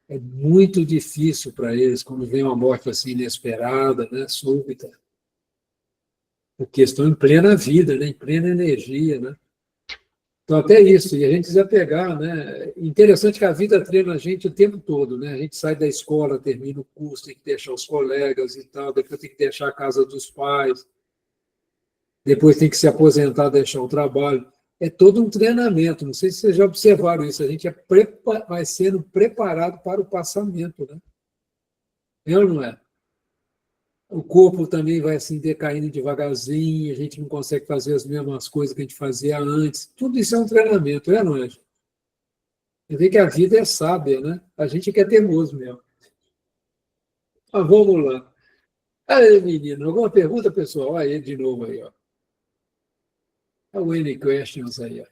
É muito difícil para eles quando vem uma morte assim inesperada, né, súbita, porque estão em plena vida, né, em plena energia, né? Então, até isso, e a gente desapegar, né? Interessante que a vida treina a gente o tempo todo, né? A gente sai da escola, termina o curso, tem que deixar os colegas e tal, depois tem que deixar a casa dos pais, depois tem que se aposentar, deixar o trabalho. É todo um treinamento, não sei se vocês já observaram isso, a gente vai sendo preparado para o passamento, né? É ou não é? O corpo também vai assim decaindo devagarzinho, a gente não consegue fazer as mesmas coisas que a gente fazia antes. Tudo isso é um treinamento, não é? Você vê que a vida é sábia, né? A gente que é teimoso mesmo. Mas vamos lá. Aí, menino, alguma pergunta, pessoal? Aí, de novo aí, ó. Any questions aí, ó.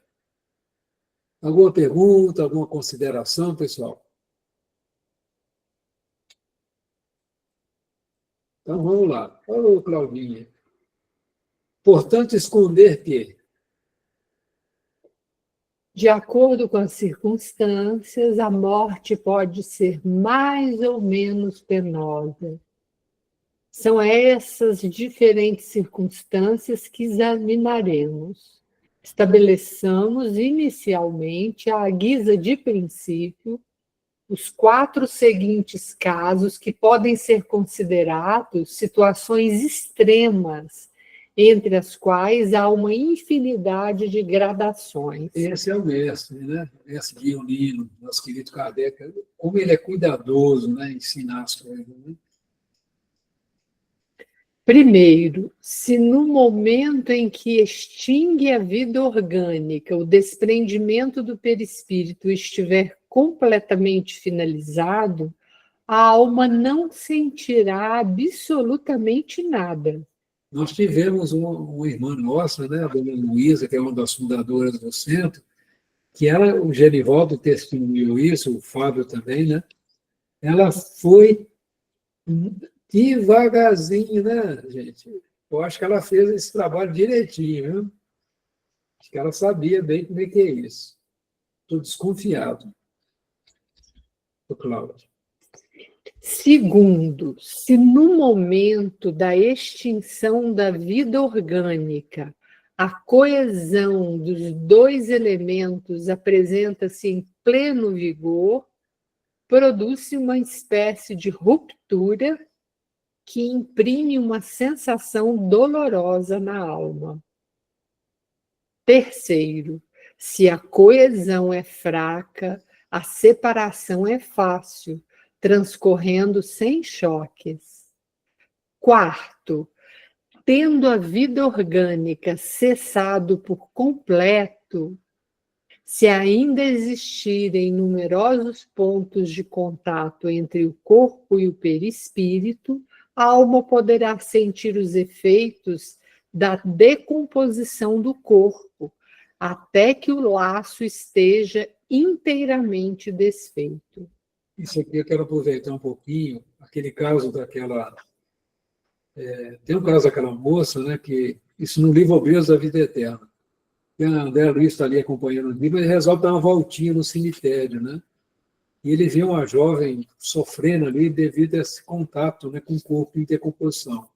Alguma pergunta, alguma consideração, pessoal? Então vamos lá. Ô, Claudinha. Portanto, esconder que De acordo com as circunstâncias, a morte pode ser mais ou menos penosa. São essas diferentes circunstâncias que examinaremos. Estabeleçamos inicialmente, à guisa de princípio, os 4 seguintes casos que podem ser considerados situações extremas, entre as quais há uma infinidade de gradações. esse é o mestre, né? Esse Guilherme, nosso querido Kardec, como ele é cuidadoso, né? Em ensinar as coisas, né? Primeiro, se no momento em que extingue a vida orgânica, o desprendimento do perispírito estiver completamente finalizado, a alma não sentirá absolutamente nada. Nós tivemos uma irmã nossa, né, a dona Luísa, que é uma das fundadoras do centro, que ela, o Genivaldo testemunhou isso, o Fábio também, né? Ela foi devagarzinho, né, gente? Eu acho que ela fez esse trabalho direitinho, viu? Acho que ela sabia bem como é que é isso. Estou desconfiado, Cláudio. Segundo, se no momento da extinção da vida orgânica a coesão dos dois elementos apresenta-se em pleno vigor, produz-se uma espécie de ruptura que imprime uma sensação dolorosa na alma. Terceiro, se a coesão é fraca, a separação é fácil, transcorrendo sem choques. Quarto, tendo a vida orgânica cessado por completo, se ainda existirem numerosos pontos de contato entre o corpo e o perispírito, a alma poderá sentir os efeitos da decomposição do corpo, até que o laço esteja inteiramente desfeito. Isso aqui eu quero aproveitar um pouquinho, aquele caso daquela... tem um caso daquela moça, né, que isso no livro Obreiros da Vida Eterna. A André Luiz está ali acompanhando o livro, ele resolve dar uma voltinha no cemitério, né? E ele vê uma jovem sofrendo ali devido a esse contato, né, com o corpo em decomposição.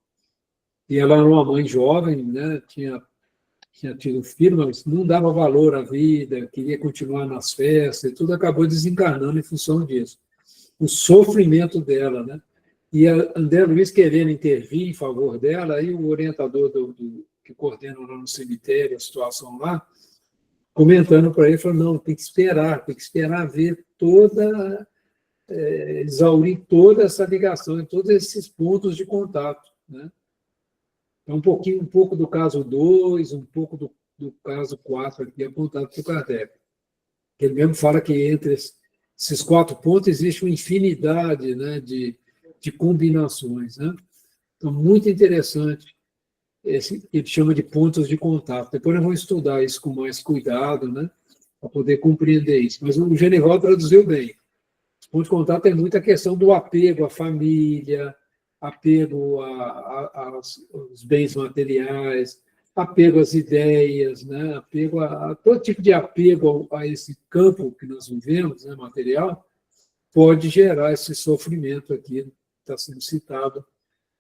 E ela era uma mãe jovem, né, tinha tido filho, mas não dava valor à vida, queria continuar nas festas, e tudo acabou desencarnando em função disso. O sofrimento dela, né? E a André Luiz querendo intervir em favor dela, aí o orientador que coordena lá no cemitério a situação lá, comentando para ele, falou, não, tem que esperar ver exaurir toda essa ligação, em todos esses pontos de contato, né? Então, um pouco do caso 2, um pouco do caso 4 aqui apontado por Kardec. Ele mesmo fala que entre esses 4 pontos existe uma infinidade, né, de combinações, né? Então, muito interessante. Ele chama de pontos de contato. Depois nós vamos estudar isso com mais cuidado, né, para poder compreender isso. Mas o Genivaldo traduziu bem. Os pontos de contato é muita questão do apego à família, apego aos bens materiais, apego às ideias, né, apego a todo tipo de apego a esse campo que nós vivemos, né, material, pode gerar esse sofrimento aqui, que está sendo citado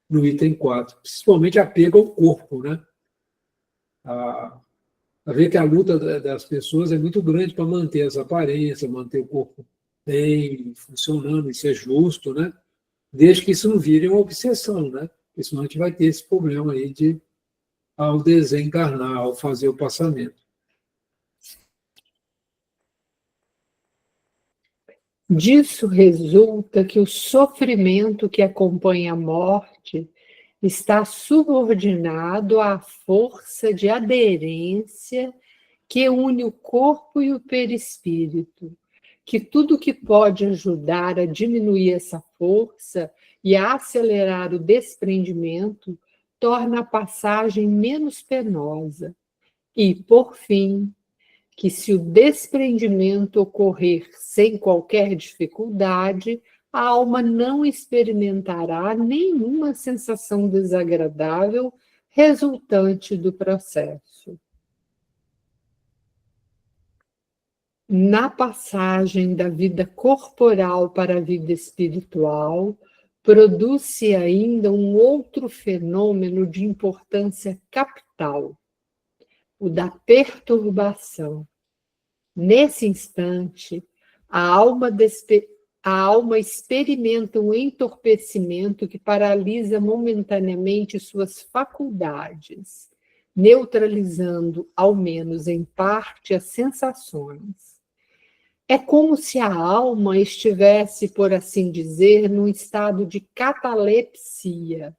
no item 4, principalmente apego ao corpo, né? A ver que a luta das pessoas é muito grande para manter essa aparência, manter o corpo bem, funcionando, isso é justo, né? Desde que isso não vire uma obsessão, né? Porque senão a gente vai ter esse problema aí ao desencarnar, ao fazer o passamento. Disso resulta que o sofrimento que acompanha a morte está subordinado à força de aderência que une o corpo e o perispírito, que tudo que pode ajudar a diminuir essa força e a acelerar o desprendimento torna a passagem menos penosa. E, por fim, que se o desprendimento ocorrer sem qualquer dificuldade, a alma não experimentará nenhuma sensação desagradável resultante do processo. Na passagem da vida corporal para a vida espiritual, produz-se ainda um outro fenômeno de importância capital, o da perturbação. Nesse instante, a alma experimenta um entorpecimento que paralisa momentaneamente suas faculdades, neutralizando, ao menos em parte, as sensações. É como se a alma estivesse, por assim dizer, num estado de catalepsia,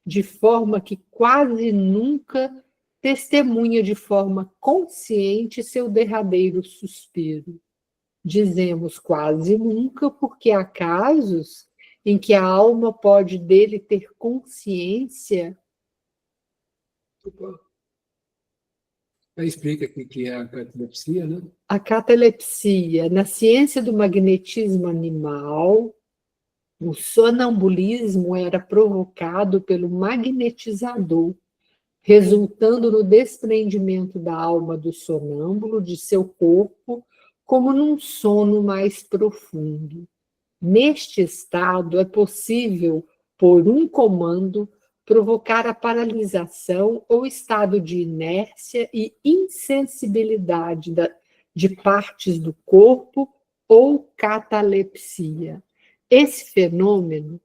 de forma que quase nunca testemunha de forma consciente seu derradeiro suspiro. Dizemos quase nunca, porque há casos em que a alma pode dele ter consciência. Opa. Aí explica o que é a catalepsia, né? A catalepsia, na ciência do magnetismo animal, o sonambulismo era provocado pelo magnetizador, resultando no desprendimento da alma do sonâmbulo de seu corpo, como num sono mais profundo. Neste estado, é possível, por um comando, provocar a paralisação ou estado de inércia e insensibilidade de partes do corpo ou catalepsia. Esse fenômeno,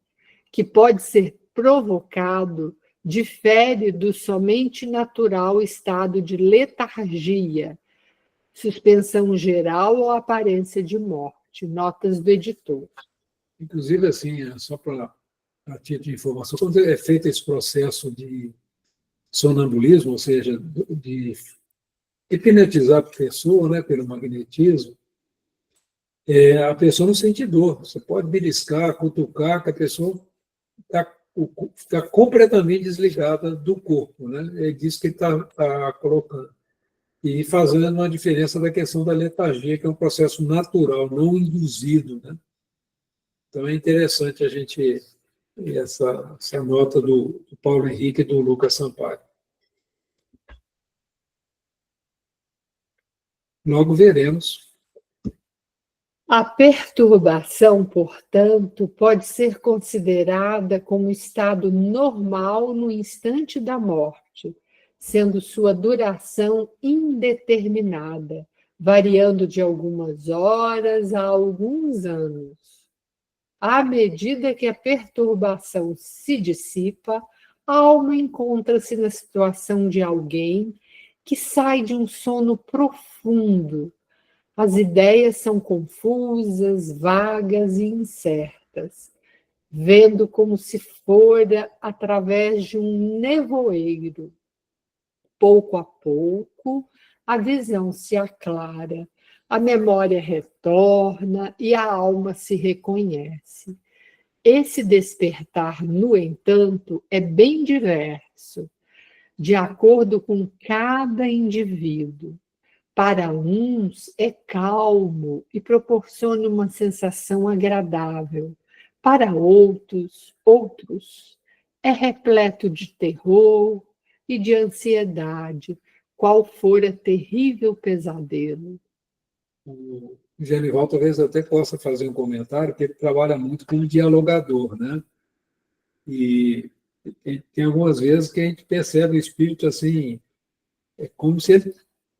que pode ser provocado, difere do somente natural estado de letargia, suspensão geral ou aparência de morte. Notas do editor. Inclusive, assim, só para a título de informação, quando é feito esse processo de sonambulismo, ou seja, de hipnotizar a pessoa, né, pelo magnetismo, a pessoa não sente dor. Você pode beliscar, cutucar, que a pessoa fica completamente desligada do corpo, né? É disso que ele está colocando. E fazendo uma diferença da questão da letargia, que é um processo natural, não induzido, né? Então é interessante a gente essa nota do Paulo Henrique e do Lucas Sampaio. Logo veremos. A perturbação, portanto, pode ser considerada como estado normal no instante da morte, sendo sua duração indeterminada, variando de algumas horas a alguns anos. À medida que a perturbação se dissipa, a alma encontra-se na situação de alguém que sai de um sono profundo. As ideias são confusas, vagas e incertas, vendo como se fora através de um nevoeiro. Pouco a pouco, a visão se aclara, a memória retorna e a alma se reconhece. Esse despertar, no entanto, é bem diverso, de acordo com cada indivíduo. Para uns é calmo e proporciona uma sensação agradável. Para outros é repleto de terror e de ansiedade, qual fora terrível pesadelo. O Genival talvez até possa fazer um comentário, porque ele trabalha muito como dialogador, né? E tem algumas vezes que a gente percebe o espírito assim, é como se ele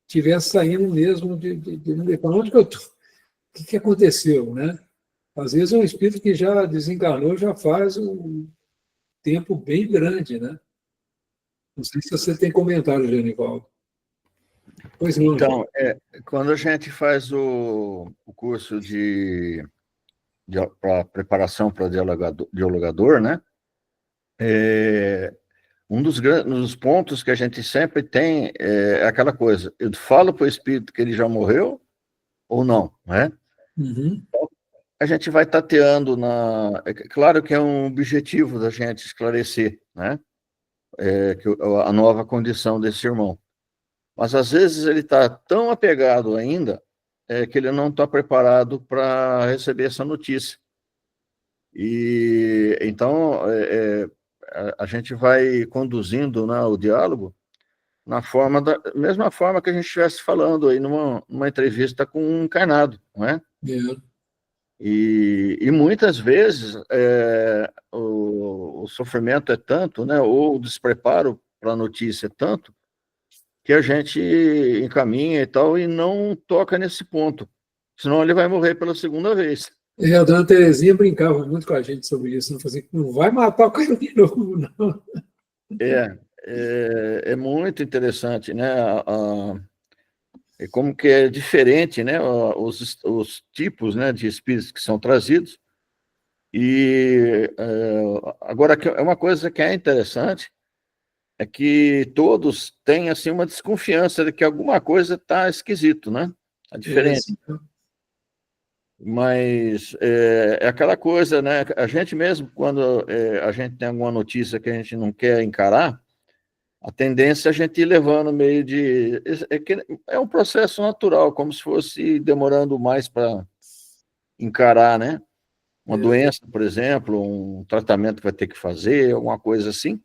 estivesse saindo mesmo de onde que eu estou? O que aconteceu, né? Às vezes é um espírito que já desencarnou, já faz um tempo bem grande, né? Não sei se você tem comentário, Genivaldo. Pois não. Então, quando a gente faz o curso para preparação para dialogador, né? Um dos pontos que a gente sempre tem é aquela coisa: eu falo para o espírito que ele já morreu ou não, né? Uhum. A gente vai tateando é claro que é um objetivo da gente esclarecer, né? A nova condição desse irmão. Mas às vezes ele está tão apegado ainda que ele não está preparado para receber essa notícia. E então a gente vai conduzindo, né, o diálogo na mesma forma que a gente estivesse falando aí numa entrevista com um encarnado, não é? E muitas vezes o sofrimento é tanto, né, ou o despreparo para a notícia é tanto, que a gente encaminha e tal, e não toca nesse ponto. Senão ele vai morrer pela segunda vez. A dona Terezinha brincava muito com a gente sobre isso, não fazia, não vai matar o cara de novo, não. É muito interessante, né? Como que é diferente, né? Os tipos, né, de espíritos que são trazidos. E agora, é uma coisa que é interessante, é que todos têm assim uma desconfiança de que alguma coisa está esquisito, né? Tá diferente. Mas é aquela coisa, né? A gente mesmo, quando a gente tem alguma notícia que a gente não quer encarar, a tendência é a gente ir levando meio de... É um processo natural, como se fosse demorando mais para encarar, né? Uma doença, por exemplo, um tratamento que vai ter que fazer, alguma coisa assim.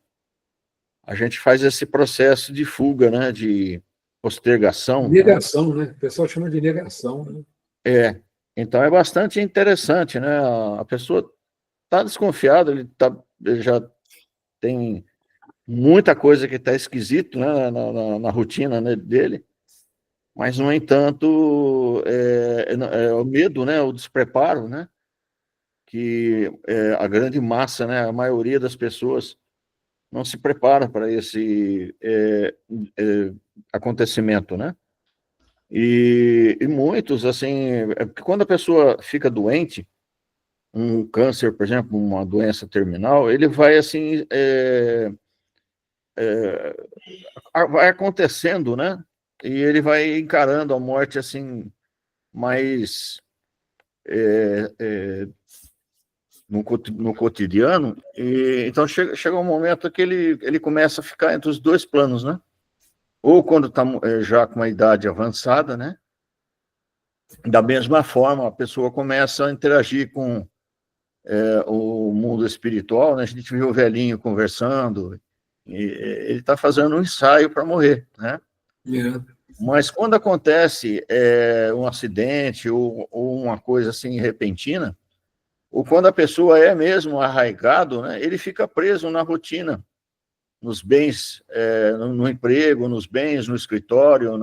A gente faz esse processo de fuga, né? De postergação. Negação, né? O pessoal chama de negação, né? Então é bastante interessante, né? A pessoa está desconfiada, ele já tem muita coisa que está esquisito, né, na rotina, né, dele, mas, no entanto, é o medo, né, o despreparo, né, que a grande massa, né, a maioria das pessoas não se prepara para esse acontecimento, né? E muitos, assim, porque quando a pessoa fica doente, um câncer, por exemplo, uma doença terminal, ele vai, assim, vai acontecendo, né? E ele vai encarando a morte, assim, mais no cotidiano. E então chega um momento que ele começa a ficar entre os dois planos, né? Ou quando está já com uma idade avançada, né? Da mesma forma, a pessoa começa a interagir com o mundo espiritual, né? A gente viu o velhinho conversando, e ele está fazendo um ensaio para morrer, né? Mas quando acontece um acidente ou uma coisa assim repentina, ou quando a pessoa é mesmo arraigado, né, ele fica preso na rotina, nos bens, no emprego, nos bens, no escritório, ou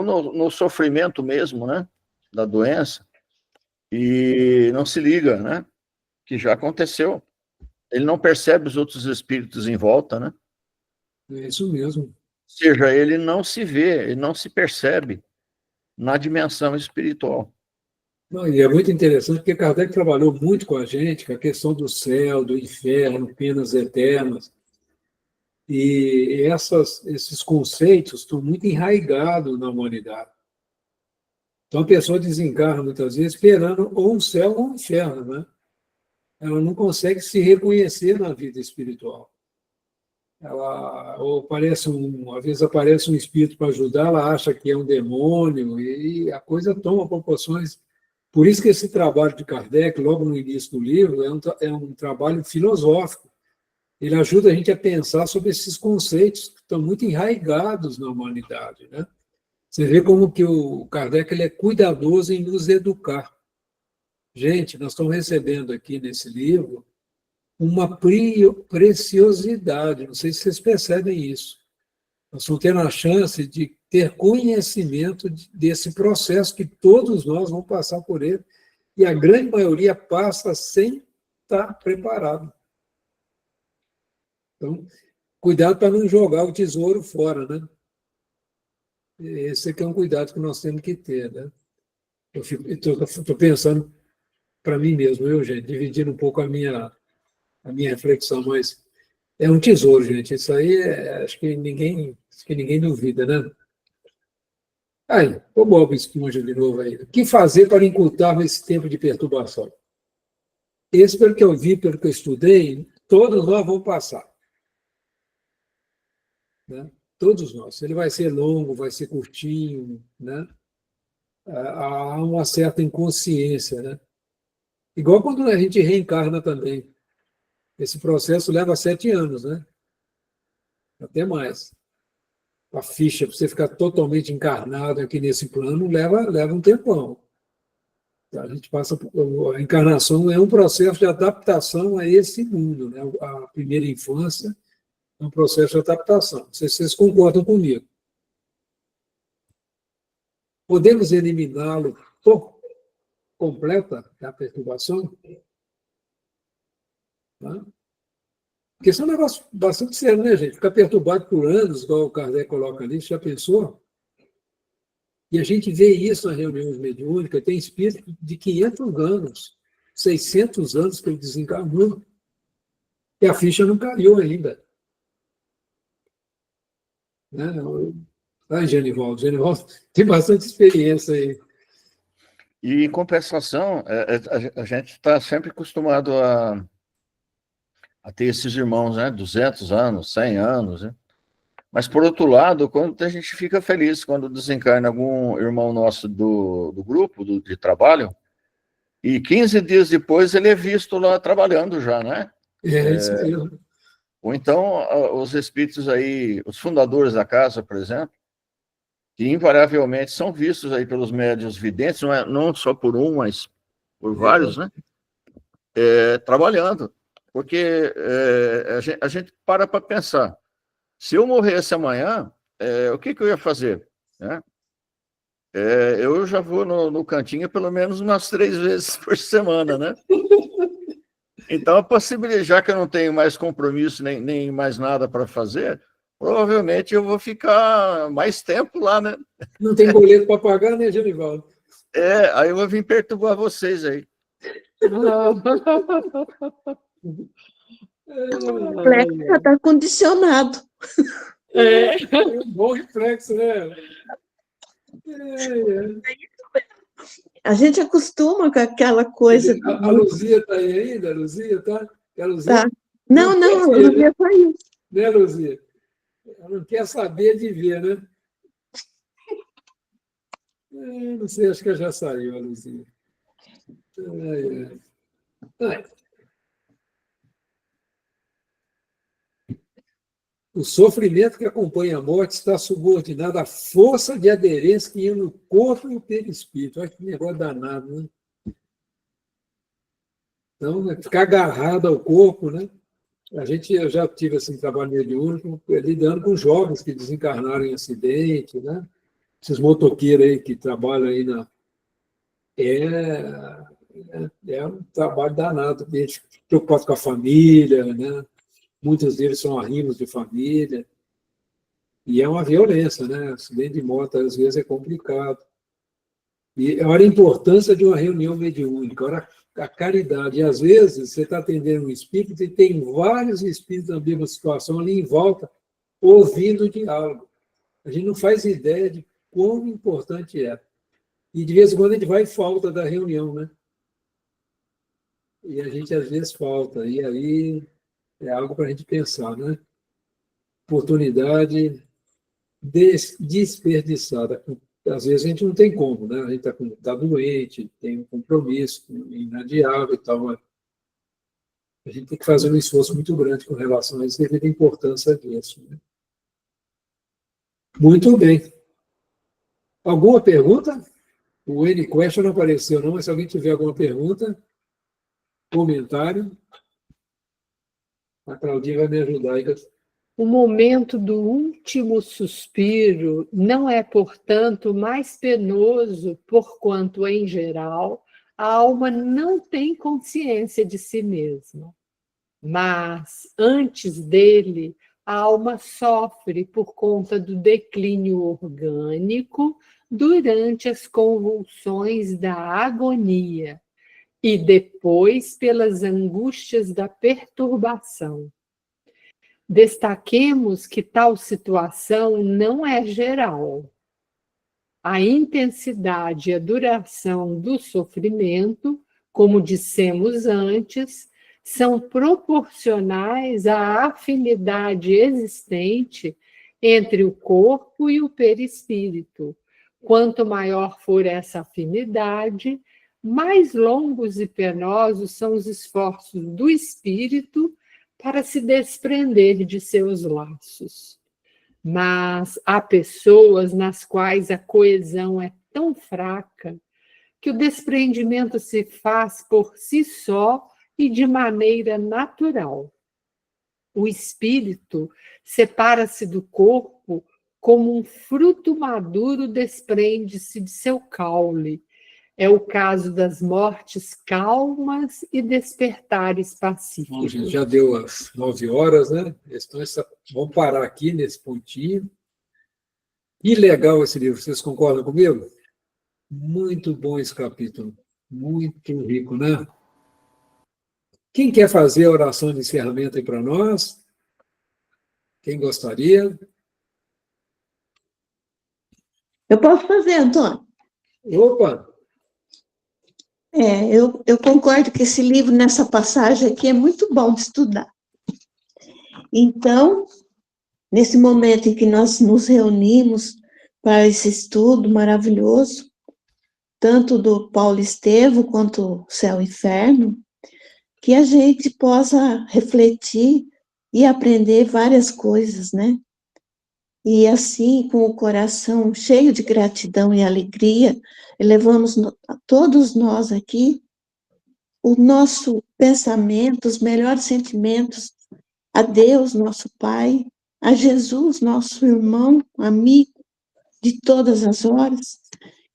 no sofrimento mesmo, né, da doença, e não se liga, né, que já aconteceu. Ele não percebe os outros espíritos em volta, né? É isso mesmo. Ou seja, ele não se vê, ele não se percebe na dimensão espiritual. Não, e é muito interessante porque Kardec trabalhou muito com a gente, com a questão do céu, do inferno, penas eternas. E esses conceitos estão muito enraigados na humanidade. Então a pessoa desencarna muitas vezes esperando ou um céu ou um inferno, né? Ela não consegue se reconhecer na vida espiritual. Às vezes aparece um espírito para ajudar, ela acha que é um demônio e a coisa toma proporções. Por isso que esse trabalho de Kardec, logo no início do livro, é um trabalho filosófico. Ele ajuda a gente a pensar sobre esses conceitos que estão muito enraigados na humanidade, né? Você vê como que o Kardec ele é cuidadoso em nos educar. Gente, nós estamos recebendo aqui nesse livro uma preciosidade, não sei se vocês percebem isso. Nós estamos tendo a chance de ter conhecimento desse processo que todos nós vamos passar por ele, e a grande maioria passa sem estar preparado. Então, cuidado para não jogar o tesouro fora, né? Esse aqui é um cuidado que nós temos que ter, né? Eu estou pensando para mim mesmo, gente, dividindo um pouco a minha reflexão, mas é um tesouro, gente. Isso aí acho que ninguém duvida, né? Aí, o Bob Esponja de novo aí. O que fazer para encurtar esse tempo de perturbação? Esse, pelo que eu vi, pelo que eu estudei, todos nós vamos passar. Né? Todos nós. Ele vai ser longo, vai ser curtinho, né? Há uma certa inconsciência, né? Igual quando a gente reencarna também. Esse processo leva 7 anos, né? Até mais. A ficha, para você ficar totalmente encarnado aqui nesse plano, leva um tempão. A gente passa, a encarnação é um processo de adaptação a esse mundo, né? A primeira infância é um processo de adaptação. Não sei se vocês concordam comigo. Podemos eliminá-lo por completa a perturbação? Tá? Porque isso é um negócio bastante sério, né, gente? Ficar perturbado por anos, igual o Kardec coloca ali, você já pensou? E a gente vê isso nas reuniões mediúnicas, tem espírito de 500 anos, 600 anos que ele desencarnou, e a ficha não caiu ainda. Né? Genivaldo tem bastante experiência aí. E, em compensação, a gente está sempre acostumado a ter esses irmãos, né? 200 anos, 100 anos, né? Mas, por outro lado, quando a gente fica feliz quando desencarna algum irmão nosso do grupo, de trabalho, e 15 dias depois ele é visto lá trabalhando já, né? É isso mesmo. Ou então, os espíritos aí, os fundadores da casa, por exemplo, que invariavelmente são vistos aí pelos médiuns videntes, não só por um, mas por vários, né? Trabalhando. Porque a gente para pensar. Se eu morresse amanhã, o que eu ia fazer? Né? Eu já vou no cantinho pelo menos umas 3 vezes por semana, né? Então, a possibilidade, já que eu não tenho mais compromisso, nem mais nada para fazer, provavelmente eu vou ficar mais tempo lá, né? Não tem boleto para pagar, né, Genivaldo? Aí eu vou vir perturbar vocês aí. O reflexo já está condicionado. É um bom reflexo, né? A gente acostuma com aquela coisa. A Luzia está aí ainda? A Luzia está? A Luzia? Tá. Não, a Luzia saiu. Né, Luzia? Ela não quer saber de ver, né? Não sei, acho que ela já saiu, a Luzia. O sofrimento que acompanha a morte está subordinado à força de aderência que ia no corpo e no perispírito. Olha que negócio danado, né? Então, ficar agarrado ao corpo, né? Eu já tive assim, trabalho mediúnico, lidando com jovens que desencarnaram em acidente, né? Esses motoqueiros aí que trabalham aí é um trabalho danado, eles preocupados com a família, né? Muitos deles são arrimos de família, e é uma violência, né? Acidente de moto, às vezes, é complicado. E olha a importância de uma reunião mediúnica, olha a caridade. E, às vezes, você está atendendo um espírito e tem vários espíritos na mesma situação ali em volta, ouvindo o diálogo. A gente não faz ideia de quão importante é. E, de vez em quando, a gente vai em falta da reunião, né? E a gente, às vezes, falta. E aí é algo para a gente pensar, né? Oportunidade desperdiçada. Às vezes a gente não tem como, né? A gente está doente, tem um compromisso inadiável e tal. A gente tem que fazer um esforço muito grande com relação a isso, devido à importância disso. Né? Muito bem. Alguma pergunta? O N-Question não apareceu, não, mas se alguém tiver alguma pergunta, comentário, a Claudinha vai me ajudar aí. O momento do último suspiro não é, portanto, mais penoso, porquanto, em geral, a alma não tem consciência de si mesma. Mas, antes dele, a alma sofre por conta do declínio orgânico durante as convulsões da agonia e depois pelas angústias da perturbação. Destaquemos que tal situação não é geral. A intensidade e a duração do sofrimento, como dissemos antes, são proporcionais à afinidade existente entre o corpo e o perispírito. Quanto maior for essa afinidade, mais longos e penosos são os esforços do espírito para se desprender de seus laços. Mas há pessoas nas quais a coesão é tão fraca que o desprendimento se faz por si só e de maneira natural. O espírito separa-se do corpo como um fruto maduro desprende-se de seu caule. É o caso das mortes calmas e despertares pacíficos. Bom, gente, já deu as 9 horas, né? Então, vamos parar aqui nesse pontinho. Que legal esse livro, vocês concordam comigo? Muito bom esse capítulo, muito rico, né? Quem quer fazer a oração de encerramento aí para nós? Quem gostaria? Eu posso fazer, Antônio? Opa! Eu concordo que esse livro, nessa passagem aqui, é muito bom de estudar. Então, nesse momento em que nós nos reunimos para esse estudo maravilhoso, tanto do Paulo Estevam quanto Céu e Inferno, que a gente possa refletir e aprender várias coisas, né? E assim, com o coração cheio de gratidão e alegria, elevamos todos nós aqui o nosso pensamento, os melhores sentimentos a Deus, nosso Pai, a Jesus, nosso irmão, amigo de todas as horas,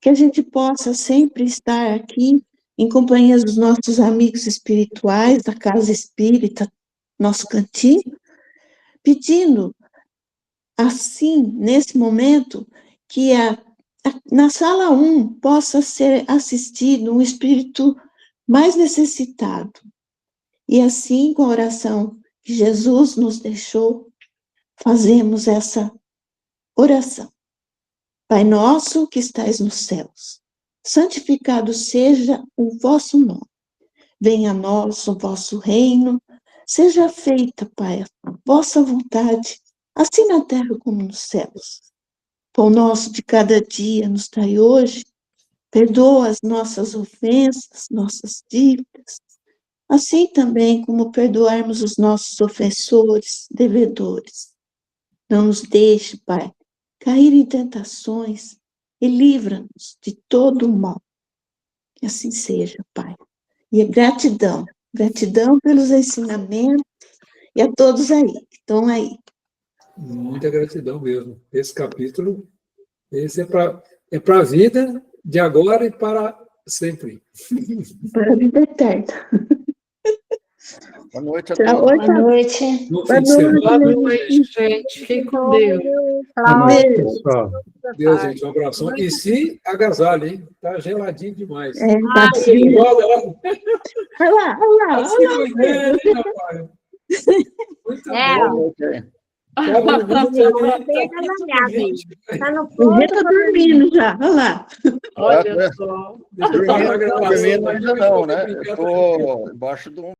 que a gente possa sempre estar aqui em companhia dos nossos amigos espirituais, da Casa Espírita, nosso cantinho, pedindo, assim, nesse momento, que na sala 1 possa ser assistido um espírito mais necessitado. E assim, com a oração que Jesus nos deixou, fazemos essa oração. Pai nosso que estais nos céus, santificado seja o vosso nome. Venha a nós o vosso reino, seja feita, Pai, a vossa vontade, assim na terra como nos céus. Pão nosso de cada dia nos dai hoje, perdoa as nossas ofensas, nossas dívidas, assim também como perdoarmos os nossos ofensores, devedores. Não nos deixe, Pai, cair em tentações e livra-nos de todo o mal. Que assim seja, Pai. E gratidão pelos ensinamentos e a todos aí, que estão aí. Muita gratidão mesmo. Esse capítulo, esse é para a vida de agora e para sempre. Para a vida eterna. Boa noite a Tchau. todos. Oi, Boa noite. Bom Boa fim de semana. Boa noite, gente. Fique com Deus. Boa noite, Beijo. pessoal. Deus, gente, um abração. E se agasalhe, hein? Tá geladinho demais. Tá frio. Olha lá, Olha lá, tá se cuidando, hein, rapaz? Muito É, bom. Boa noite aí. Cada minuto ali, bem tá trabalhado. Tá no O ponto. Rê tá dormindo já, olha lá. Olha só. Deixa eu parar a gravação. Dormindo ainda não, né? Eu estou embaixo de um